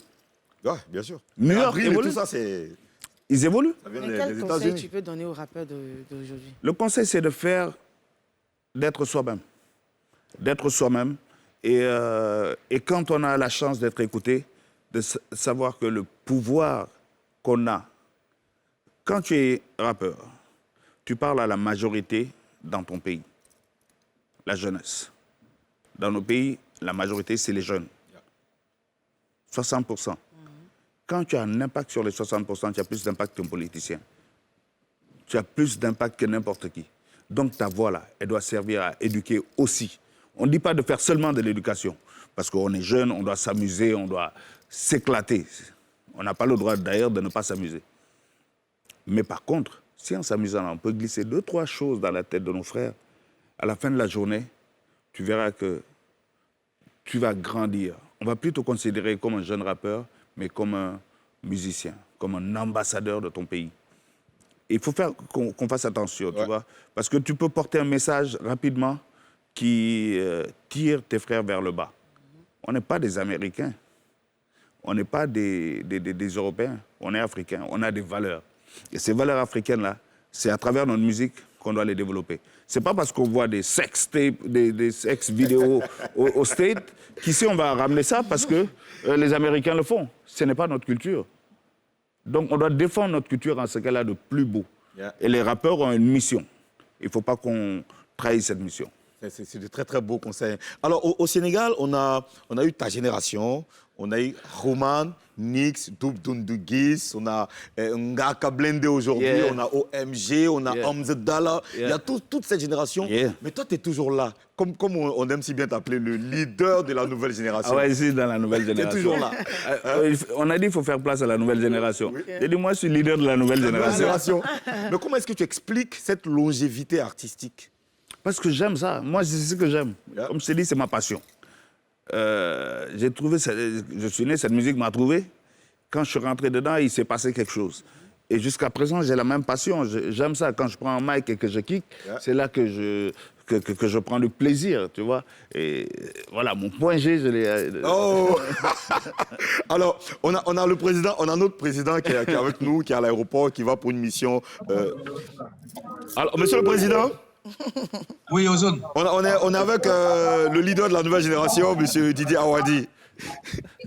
Oui, bien sûr. New York évolue. Tout ça, c'est... Ils évoluent. Mais quel conseil tu peux donner aux rappeurs d'aujourd'hui? Le conseil, c'est d'être soi-même. D'être soi-même. Et quand on a la chance d'être écouté, de savoir que le pouvoir qu'on a, quand tu es rappeur, tu parles à la majorité dans ton pays, la jeunesse. Dans nos pays, la majorité, c'est les jeunes. 60%. Quand tu as un impact sur les 60%, tu as plus d'impact qu'un politicien. Tu as plus d'impact que n'importe qui. Donc ta voix, là, elle doit servir à éduquer aussi. On ne dit pas de faire seulement de l'éducation, parce qu'on est jeune, on doit s'amuser, on doit s'éclater. On n'a pas le droit d'ailleurs de ne pas s'amuser. Mais par contre, si en s'amusant, on peut glisser 2-3 choses dans la tête de nos frères, à la fin de la journée, tu verras que tu vas grandir. On va plus te considérer comme un jeune rappeur, mais comme un musicien, comme un ambassadeur de ton pays. Et il faut qu'on fasse attention, tu vois, parce que tu peux porter un message rapidement qui tire tes frères vers le bas. On n'est pas des Américains, on n'est pas des Européens, on est Africains, on a des valeurs. Et ces valeurs africaines-là, c'est à travers notre musique qu'on doit les développer. C'est pas parce qu'on voit des sex tapes, des sex vidéos au States qu'ici on va ramener ça parce que les Américains le font. Ce n'est pas notre culture. Donc on doit défendre notre culture en ce qu'elle a de plus beau. Et les rappeurs ont une mission. Il ne faut pas qu'on trahisse cette mission. C'est de très, très beaux conseils. Alors, au Sénégal, on a eu ta génération. On a eu Roman, Nix, Doub Dundugis, on a Ngaka Blende aujourd'hui, on a OMG, on a Hamzadala. Il y a toute cette génération. Mais toi, tu es toujours là. Comme on aime si bien t'appeler le leader de la nouvelle génération. Ah ouais, ici, dans la nouvelle génération. Tu es toujours là. On a dit qu'il faut faire place à la nouvelle génération. J'ai dit, moi, je suis leader de la nouvelle génération. Mais comment est-ce que tu expliques cette longévité artistique? Parce que j'aime ça. Moi, c'est ce que j'aime. Comme je t'ai dit, c'est ma passion. J'ai trouvé, je suis né, cette musique m'a trouvé. Quand je suis rentré dedans, il s'est passé quelque chose. Et jusqu'à présent, j'ai la même passion. J'aime ça. Quand je prends un mic et que je kick, c'est là que je prends du plaisir, tu vois. Et voilà, mon point G, je l'ai... Oh. Alors, on a le président, on a notre président qui est avec nous, qui est à l'aéroport, qui va pour une mission. Alors, monsieur le président. Oui, Ozone. On est avec le leader de la nouvelle génération, monsieur Didier Awadi.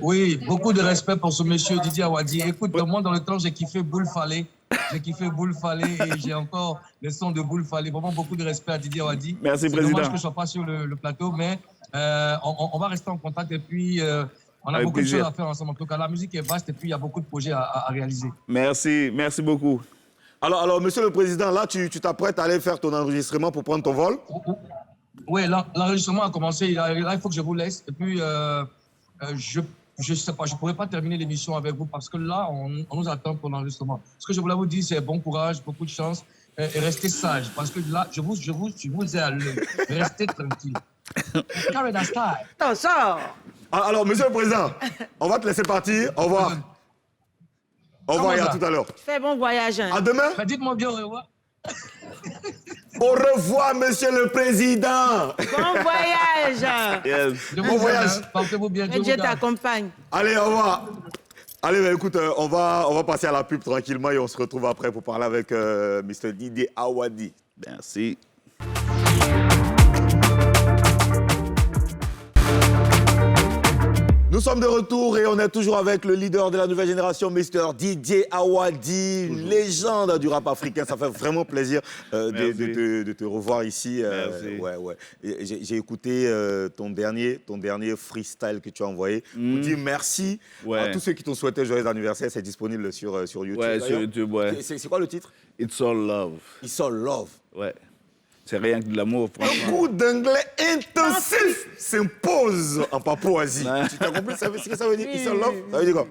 Oui, beaucoup de respect pour ce monsieur Didier Awadi. Écoute, moi, dans le temps, j'ai kiffé Boule Fallé. J'ai kiffé Boule Fallé et j'ai encore le son de Boule Fallé. Vraiment beaucoup de respect à Didier Awadi. Merci, président. C'est dommage que je ne sois pas sur le plateau, mais on va rester en contact et puis on a avec beaucoup plaisir. de choses à faire ensemble. En tout cas, la musique est vaste et puis il y a beaucoup de projets à réaliser. Merci beaucoup. Alors, monsieur le président, là, tu t'apprêtes à aller faire ton enregistrement pour prendre ton vol? Oui, l'enregistrement a commencé. Là, il faut que je vous laisse. Et puis, je sais pas, je ne pourrais pas terminer l'émission avec vous parce que là, on nous attend pour l'enregistrement. Ce que je voulais vous dire, c'est bon courage, beaucoup de chance et restez sage. Parce que là, je vous ai à l'œil. Restez tranquille. Carry that style. Attention. Alors, monsieur le président, on va te laisser partir. Au revoir. Au revoir et à tout à l'heure. Fais bon voyage. Hein. À demain. Dites-moi bien au revoir. Au revoir, monsieur le président. Bon voyage. Yes. Bon voyage. Portez-vous bien. Que Dieu t'accompagne. Allez, au revoir. Allez, bah, écoute, on va passer à la pub tranquillement et on se retrouve après pour parler avec Mr. Didier Awadi. Merci. Nous sommes de retour et on est toujours avec le leader de la nouvelle génération, Mr. Didier Awadi, une légende du rap africain. Ça fait vraiment plaisir de te revoir ici. Ouais. J'ai écouté ton dernier freestyle que tu as envoyé. Pour dire merci à tous ceux qui t'ont souhaité joyeux anniversaire. C'est disponible sur YouTube. Ouais, sur YouTube, ouais. C'est quoi le titre? It's All Love. It's All Love. Ouais. C'est rien que de l'amour, franchement. Un coup d'anglais intensif s'impose en Papouasie. Tu t'as compris ce que ça veut dire? It's All Love? Ça veut dire quoi?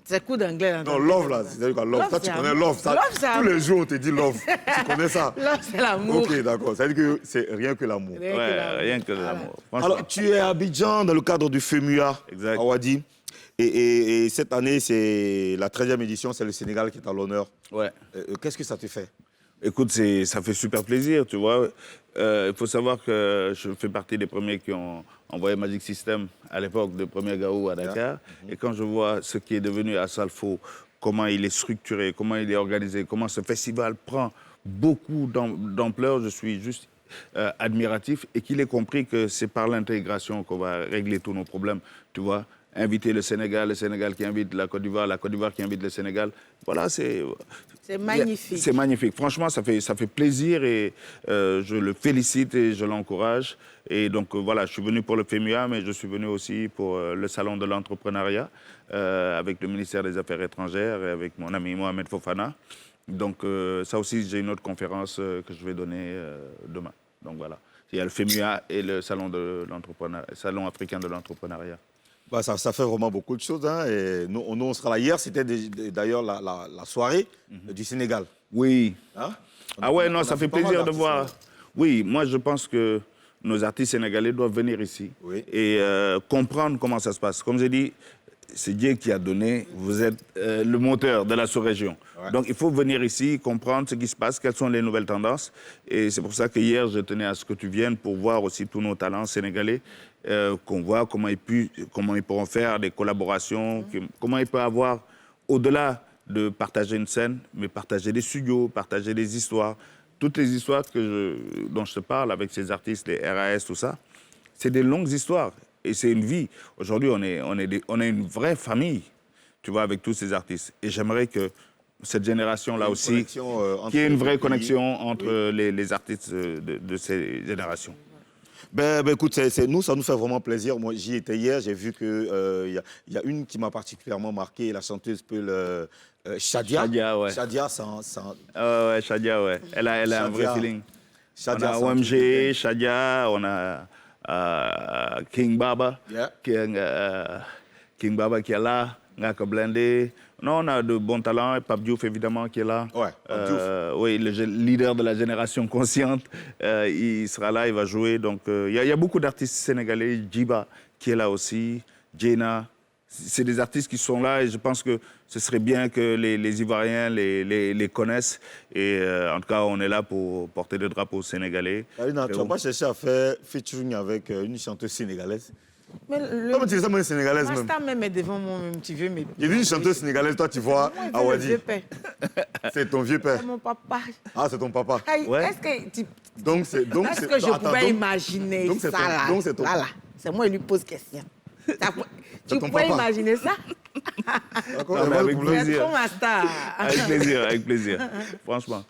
C'est coup d'anglais. Là, non, love, là. C'est quoi, love? Toi, tu connais love. Ça, tous les jours, on te dit love. Tu connais ça? Love, c'est l'amour. Ok, d'accord. Ça veut dire que c'est rien que l'amour. Rien que l'amour. Alors, tu es à Abidjan dans le cadre du FEMUA, exact. Awadi. Et cette année, c'est la 13e édition, c'est le Sénégal qui est à l'honneur. Ouais. Qu'est-ce que ça te fait? Écoute, ça fait super plaisir, tu vois. Il faut savoir que je fais partie des premiers qui ont envoyé Magic System à l'époque de Premier Gaou à Dakar. Et quand je vois ce qui est devenu à Salfo, comment il est structuré, comment il est organisé, comment ce festival prend beaucoup d'ampleur, je suis juste admiratif. Et qu'il ait compris que c'est par l'intégration qu'on va régler tous nos problèmes, tu vois. Inviter le Sénégal qui invite la Côte d'Ivoire qui invite le Sénégal. Voilà, c'est magnifique. C'est magnifique. Franchement, ça fait plaisir et je le félicite et je l'encourage. Et donc, voilà, je suis venu pour le FEMUA, mais je suis venu aussi pour le Salon de l'entrepreneuriat avec le ministère des Affaires étrangères et avec mon ami Mohamed Fofana. Donc, ça aussi, j'ai une autre conférence que je vais donner demain. Donc, voilà. Il y a le FEMUA et le Salon africain de l'entrepreneuriat. Bah, ça fait vraiment beaucoup de choses. Hein, et nous, on sera là. Hier, c'était d'ailleurs la soirée du Sénégal. Oui. Hein? Non, ça fait plaisir de voir. Oui, moi, je pense que nos artistes sénégalais doivent venir ici et comprendre comment ça se passe. Comme j'ai dit, c'est Dieu qui a donné. Vous êtes le moteur de la sous-région. Ouais. Donc, il faut venir ici, comprendre ce qui se passe, quelles sont les nouvelles tendances. Et c'est pour ça que hier, je tenais à ce que tu viennes pour voir aussi tous nos talents sénégalais. Qu'on voit comment ils pourront faire des collaborations, comment ils peuvent avoir, au-delà de partager une scène, mais partager des studios, partager des histoires. toutes les histoires dont je te parle avec ces artistes, les RAS, tout ça, c'est des longues histoires. Et c'est une vie. Aujourd'hui, on est une vraie famille, tu vois, avec tous ces artistes. Et j'aimerais que cette génération-là aussi, qu'il y ait une vraie connexion entre les artistes de ces générations. Ben, écoute, nous, ça nous fait vraiment plaisir. Moi, j'y étais hier, j'ai vu qu'il y a une qui m'a particulièrement marqué, la chanteuse Shadia. Shadia, ouais. Shadia, ouais, Shadia, ouais. Elle a un vrai feeling. Shadia, on a OMG, Shadia, on a King Baba, King Baba qui est là, Ngaka Blindé. Non, on a de bons talents, Pape Diouf évidemment qui est là. Ouais, Pape Diouf. Oui, le leader de la génération consciente, il sera là, il va jouer. Donc il y a beaucoup d'artistes sénégalais, Djiba qui est là aussi, Djena. C'est des artistes qui sont là et je pense que ce serait bien que les Ivoiriens les connaissent. Et en tout cas, on est là pour porter le drapeau sénégalais. Alina, tu n'as pas cherché à faire featuring avec une chanteuse sénégalaise? Mais Comment tu dis ça, moi, sénégalaise même? Master même est devant moi, même, tu veux, mais... Il y a une chanteuse sénégalaise, toi, tu vois, Awadi. C'est ton vieux père. C'est mon papa. Ah, c'est ton papa. Ouais. Est-ce que, est-ce que je pouvais imaginer donc ça, là? Donc, c'est ton là. C'est moi qui lui pose question. Tu ton pourrais papa. imaginer ça? Avec plaisir. Avec plaisir. Franchement.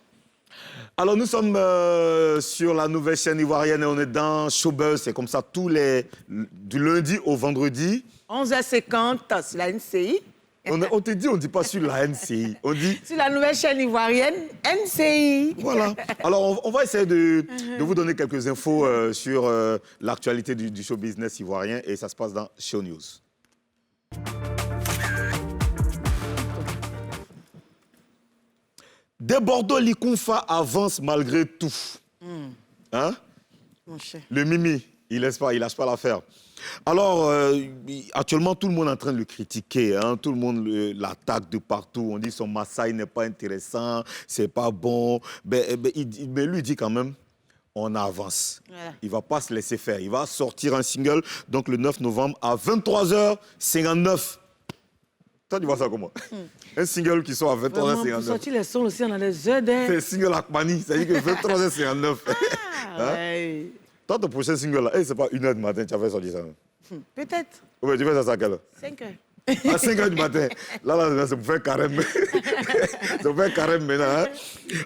Alors, nous sommes sur la nouvelle chaîne ivoirienne et on est dans Showbuzz. C'est comme ça du lundi au vendredi. 11h50 sur la NCI. On te dit, on ne dit pas sur la NCI. On dit... Sur la nouvelle chaîne ivoirienne, NCI. Voilà. Alors, on va essayer de vous donner quelques infos sur l'actualité du show business ivoirien et ça se passe dans Show News. De Bordeaux, l'Ikunfa avance malgré tout. Hein? Mon cher. Le Mimi, il lâche pas l'affaire. Alors, actuellement, tout le monde est en train de le critiquer. Hein? Tout le monde l'attaque de partout. On dit son Maasai n'est pas intéressant, c'est pas bon. Mais lui dit quand même, on avance. Voilà. Il ne va pas se laisser faire. Il va sortir un single, donc le 9 novembre, à 23h59. Toi, tu vois ça comment? Un single qui sort à 23h59. Pour sortir les sons aussi, on a des heures d'air. C'est un single Akmani, c'est-à-dire que 23h59. Ah, ouais. Toi, ton prochain single, là, c'est pas 1h du matin, tu as fait sortir ça. Peut-être. Oui, tu fais ça à quelle heure? 5h. À 5h du matin. Là, c'est pour faire carême. C'est pour faire carême maintenant. Hein?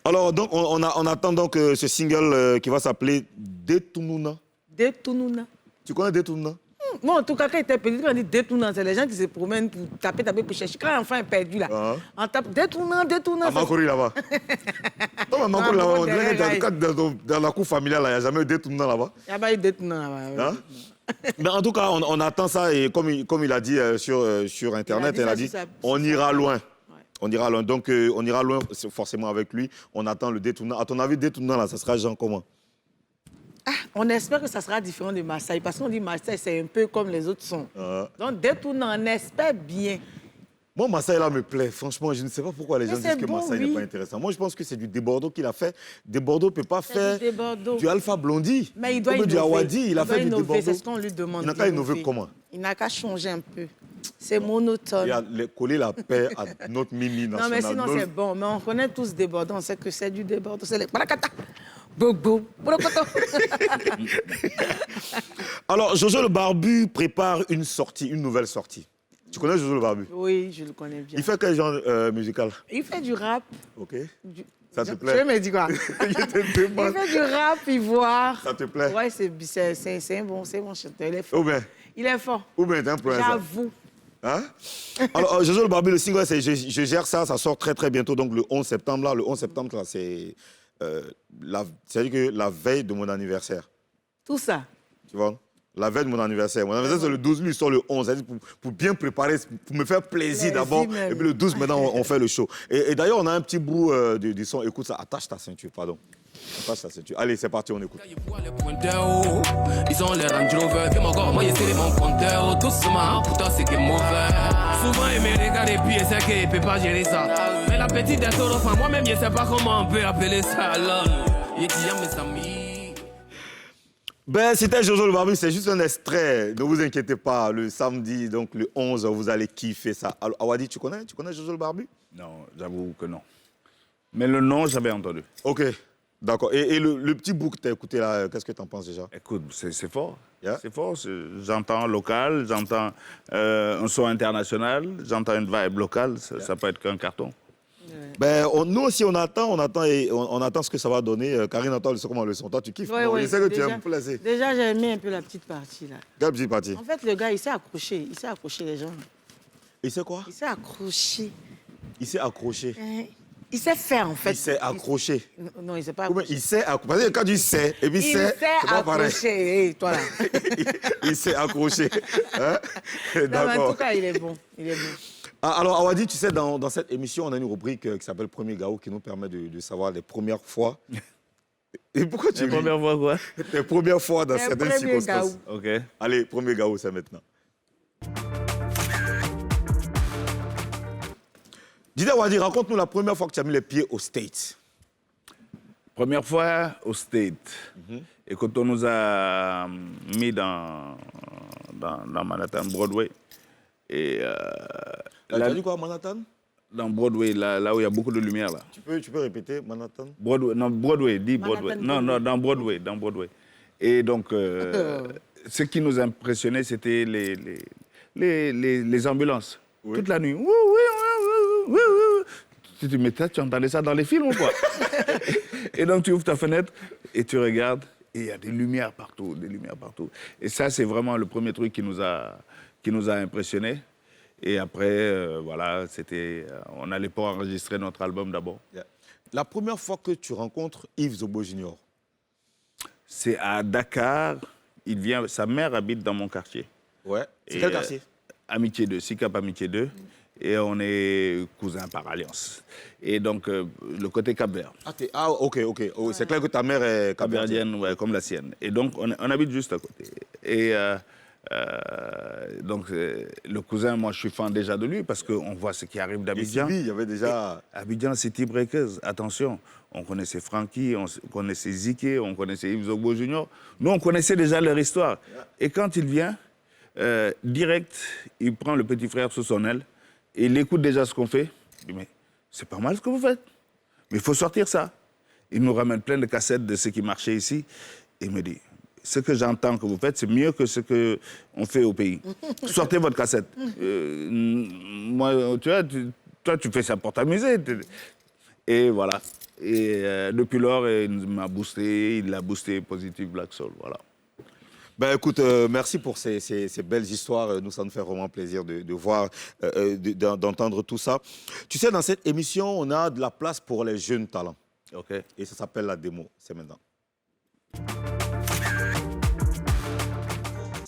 Alors, donc, on attend donc ce single qui va s'appeler Détoununa. Détoununa. Tu connais Détoununa? Moi, en tout cas, quand il était petit, quand on dit détournant, c'est les gens qui se promènent pour taper, pour chercher. Quand l'enfant est perdu, là, on tape détournant. À Makori, là-bas. Non, mais Makori, là-bas, on dirait que dans la cour familiale, il n'y a jamais eu détournant là-bas. Il n'y a pas eu détournant là-bas. Mais en tout cas, on attend ça et comme il a dit sur Internet, il a dit on ira loin. Ouais. On ira loin. Donc, on ira loin forcément avec lui. On attend le détournant. À ton avis, détournant, là, ça sera genre comment? On espère que ça sera différent de Marseille, parce qu'on dit Marseille, c'est un peu comme les autres sons. Donc, détournant, on espère bien. Moi, Marseille, là, me plaît. Franchement, je ne sais pas pourquoi les gens disent que Marseille n'est pas intéressant. Moi, je pense que c'est du Debordo qu'il a fait. Debordo ne peut pas faire du Alpha Blondie. Mais il doit innover. Du Awadi, il a fait du Debordo. C'est ce qu'on lui demande. Il n'a qu'à innover comment? Il n'a qu'à changer un peu. C'est monotone. Il a collé la paix à notre Mimi nationale. Non, mais sinon, c'est bon. Mais on connaît tous Debordo. On sait que c'est du Debordo. C'est les... Alors, Jojo le Barbu prépare une nouvelle sortie. Tu connais Jojo le Barbu? Oui, je le connais bien. Il fait quel genre musical? Il fait du rap. Ok. Ça te plaît? Je me dis quoi? Il fait du rap ivoire. Ça te plaît? Ouais, c'est un bon chanteur. Il est fort. Ou bien? Il est fort. Ou bien, t'es un prince. J'avoue. Hein? Alors, Jojo le Barbu, le single, c'est je gère ça sort très très bientôt, donc le 11 septembre. Là, le 11 septembre, là, c'est-à-dire que la veille de mon anniversaire. Tout ça? Tu vois? La veille de mon anniversaire. Mon anniversaire, c'est le 12, lui, il sort le 11. C'est-à-dire pour bien préparer, pour me faire plaisir d'abord. Et puis le 12, maintenant, on fait le show. Et d'ailleurs, on a un petit bout du son. Écoute ça, attache ta ceinture, pardon. Attache ta ceinture. Allez, c'est parti, on écoute. Ils ont l'air Range Rover. Puis encore, moi, j'ai mon compteur. Tout ce marrant, pourtant, c'est que mauvais. Souvent, il me regarde et puis il sait qu'il ne peut pas gérer ça. Mais la petite des autres femmes, moi-même, je ne sais pas comment on peut appeler ça. Alors, il est qui mes amis. Ben, c'était Jojo le Barbu, c'est juste un extrait. Ne vous inquiétez pas, le samedi, donc le 11, vous allez kiffer ça. Alors, Awadi, tu connais Jojo le Barbu? Non, j'avoue que non. Mais le nom, j'avais entendu. Ok. D'accord. Et le petit bout que tu as écouté là, qu'est-ce que tu en penses déjà? Écoute, c'est fort. Yeah. C'est fort. J'entends local, j'entends un son international, j'entends une vibe locale. Ça peut être qu'un carton. Ben, nous aussi, on attend ce que ça va donner. Karine, attends comment le son. Toi, tu kiffes. Ouais, Je sais que tu déjà, aimes placer. Déjà, j'ai aimé un peu la petite partie là. Quelle petite partie? En fait, le gars, il s'est accroché. Il s'est accroché les gens. Il sait quoi? Il s'est accroché. Il s'est accroché. Il sait faire, en fait. Il s'est accroché. Non, il s'est pas accroché. Il s'est accroché. Parce que quand tu sais, et puis c'est pas pareil. Accroché, toi là. Il s'est accroché. Hein? Non, en tout cas, il est bon. Il est bon. Alors, Awadi, tu sais, dans cette émission, on a une rubrique qui s'appelle Premier Gao qui nous permet de savoir les premières fois. Et pourquoi tu ris? Les premières fois quoi? Les premières fois dans certaines circonstances. Ok. Allez, Premier Gao, c'est maintenant. Dis Awadi, raconte-nous la première fois que tu as mis les pieds aux States. Première fois aux States. Et quand on nous a mis dans Manhattan, Broadway. Et Tu as dit quoi, Manhattan? Dans Broadway, là où il y a beaucoup de lumière. Là. Tu peux répéter, Manhattan? Broadway, non, Broadway, dis Broadway. Manhattan, Non, dans Broadway. Et donc, ce qui nous impressionnait, c'était les ambulances. Oui. Toute la nuit. Tu entendais ça dans les films ou quoi? Et donc, tu ouvres ta fenêtre et tu regardes et il y a des lumières partout, Et ça, c'est vraiment le premier truc qui nous a impressionnés. Et après, voilà, on n'allait pas enregistrer notre album d'abord. Yeah. La première fois que tu rencontres Yves Zobo Junior? C'est à Dakar. Sa mère habite dans mon quartier. Ouais. C'est quel quartier? Amitié 2, SICAP Amitié 2. Et on est cousins par alliance. Et donc, le côté Cap-Vert. Ok. Oh, c'est clair que ta mère est capverdienne, ouais, comme la sienne. Et donc, on habite juste à côté. Et donc, le cousin, moi, je suis fan déjà de lui parce qu'on voit ce qui arrive d'Abidjan. Il y avait déjà... Abidjan City Breakers, attention. On connaissait Frankie, on connaissait Ziké, on connaissait Yves Zobo Junior. Nous, on connaissait déjà leur histoire. Et quand il vient, direct, il prend le petit frère sous son aile et il écoute déjà ce qu'on fait. Il dit, mais c'est pas mal ce que vous faites. Mais il faut sortir ça. Il nous ramène plein de cassettes de ce qui marchait ici. Et il me dit, ce que j'entends que vous faites, c'est mieux que ce qu'on fait au pays. Sortez votre cassette. Moi, tu vois, toi, tu fais ça pour t'amuser. Et voilà. Et depuis lors, il m'a boosté, il a boosté Positive Black Soul. Voilà. Ben écoute, merci pour ces belles histoires. Nous, ça nous fait vraiment plaisir de voir, d'entendre tout ça. Tu sais, dans cette émission, on a de la place pour les jeunes talents. Ok. Et ça s'appelle la démo. C'est maintenant.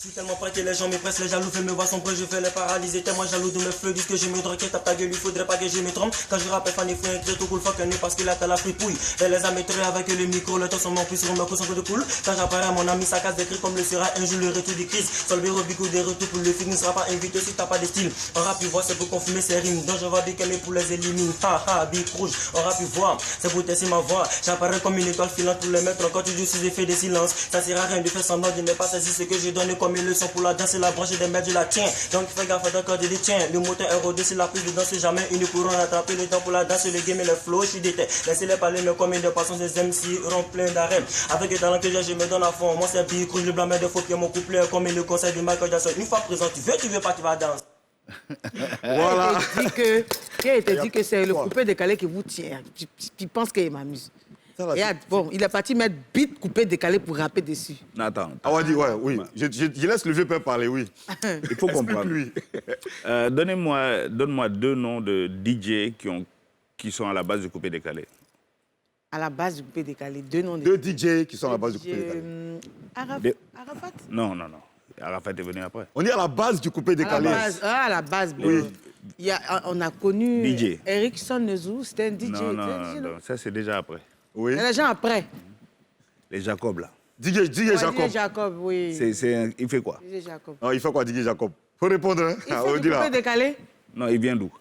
Je suis tellement prêt que les gens me pressent, les jaloux fait me voir sombrer, je fais les paralyser, tellement jaloux de mes fleurs, disent que je me drogue, tape ta gueule, il faudrait pas que je me trompe. Quand je rappelle Fanny Fouin, écrit tout cool, fuck un parce qu'il a ta la fripouille. Elle les a maîtrisés avec le micro, le temps sont mon plus sur mon coup de cool. Quand j'apparais mon ami, sa casse d'écrit comme le sera un jour le retour du Christ. Sur le bureau, bicou des retours pour le film, ne sera pas invité si t'as pas de style. On aura pu voir, c'est pour confirmer ses rimes, donc je vois bien qu'elle pour les éliminer. Ha ha, big rouge, on aura pu voir, c'est pour tester ma voix. J'apparais comme une étoile filante pour les mettre quand tu joues sous effet de silence. Ça sert à rien de faire semblant de ne pas saisir ce que je donne comme une leçon pour la danse. C'est la branche des mètres, je la tiens. Donc fais gaffe d'accord de les tiens. Le moteur est rodé sur la prise de danse. Jamais une couronne attraper le temps pour la danse. Le game et le flow, je suis déter. Laissez-les parler, mais combien de patience ces MC rond plein d'arènes. Avec le talent que j'ai, je me donne à fond. Moi c'est big rouge, le blanc mais de faux pieds, mon couplet comme le conseil de Michael Jackson. Une fois présent, tu veux pas, tu vas danser. Voilà. Qui a dit que c'est le coupé décalé qui vous tient. Tu penses qu'il m'amuse. Bon, il est parti mettre beat coupé décalé pour rapper dessus. Attends. Awadi, oui. Je laisse le vieux père parler, oui. Il faut comprendre. Donne-moi 2 noms de DJ qui sont à la base du coupé décalé. À la base du coupé décalé, 2 noms de... 2 DJ qui sont à la base du coupé décalé. Arafat? Non. Arafat est venu après. On est à la base du coupé décalé. À la base, oui. On a connu DJ. Erickson Nezou, c'était un DJ. Non, ça c'est déjà après. Oui. Et les gens après. Les Jacob, là. DJ Jacob. DJ Jacob, oui. Il fait quoi? DJ Jacob. Non, il fait quoi, DJ Jacob? Faut répondre, hein? Il fait du coupé décalé? Non, il vient d'où?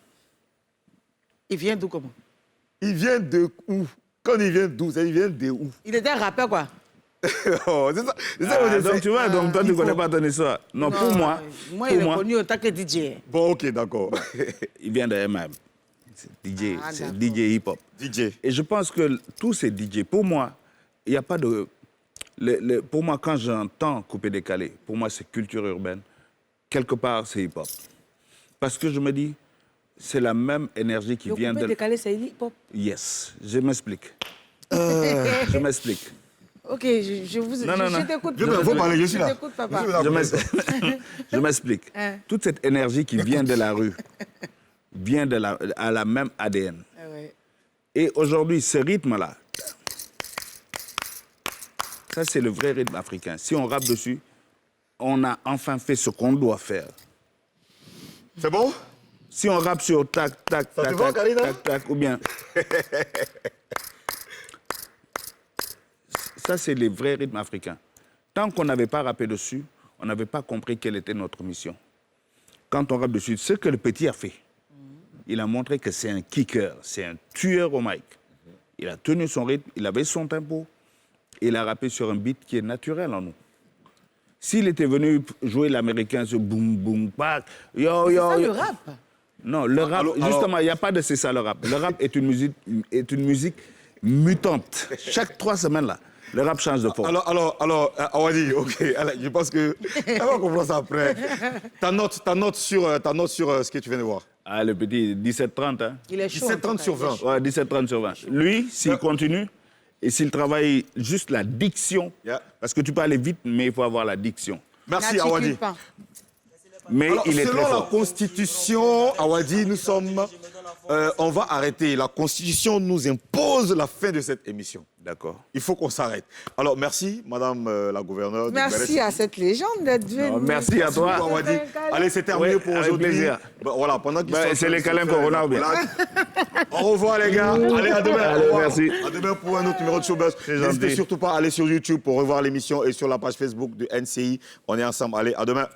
Il vient d'où, comment? Il vient de où? Quand il vient d'où? Il vient de où? Il était un rappeur, quoi. Oh, c'est ça. Donc tu vois, donc toi tu ne connais pas ton histoire. Non, pour moi. Moi, il est connu en tant que DJ. Bon, ok, d'accord. Il vient de MM. C'est DJ, c'est DJ hip-hop. DJ. Et je pense que tous ces DJ, pour moi, il n'y a pas de... pour moi, quand j'entends coupé-décalé, pour moi, c'est culture urbaine. Quelque part, c'est hip-hop. Parce que je me dis, c'est la même énergie qui vient de... Le coupé-décalé, c'est hip-hop? Yes, je m'explique. Je m'explique. Ok, je t'écoute. Vous parlez, je suis là. Je t'écoute, papa. Je m'explique. Toute cette énergie qui vient de la rue vient à la même ADN. Ah ouais. Et aujourd'hui, ce rythme-là, ça, c'est le vrai rythme africain. Si on rappe dessus, on a enfin fait ce qu'on doit faire. C'est bon? Si on rappe sur tac, tac, tac, tac, tac, tac, ou bien... Ça, c'est les vrais rythmes africains. Tant qu'on n'avait pas rappé dessus, on n'avait pas compris quelle était notre mission. Quand on rappe dessus, ce que le petit a fait, il a montré que c'est un kicker, c'est un tueur au mic. Il a tenu son rythme, il avait son tempo, et il a rappé sur un beat qui est naturel en nous. S'il était venu jouer l'américain sur boum, boum, pac, yo, yo... C'est ça le rap? Non, le rap, justement, il n'y a pas de c'est ça le rap. Le rap est une musique mutante. Chaque 3 semaines, là, le rap change de forme. Alors, Awadi, ok, alors, je pense que... On va comprendre ça après. Ta note sur ce que tu viens de voir. Ah, le petit, 17-30, hein. Il est chaud. 17-30 sur 20. Ouais, 17-30 sur 20. Lui, s'il continue, et s'il travaille juste la diction, parce que tu peux aller vite, mais il faut avoir la diction. Merci, Awadi. Mais alors, il est très selon la fort. Constitution, Awadi, on va arrêter. La Constitution nous impose la fin de cette émission. D'accord. Il faut qu'on s'arrête. Alors, merci, Madame la gouverneure. Merci à cette légende d'être venue. Merci à toi. Beaucoup, Awadi. Allez, c'est terminé pour aujourd'hui. Plaisir. Bon, voilà, pendant qu'ils sont... C'est les câlins Corona ou bien? Au revoir, les gars. Allez, à demain. Allez, merci. À demain pour un autre numéro de Showbuzz. N'hésitez surtout pas à aller sur YouTube pour revoir l'émission et sur la page Facebook de NCI. On est ensemble. Allez, à demain.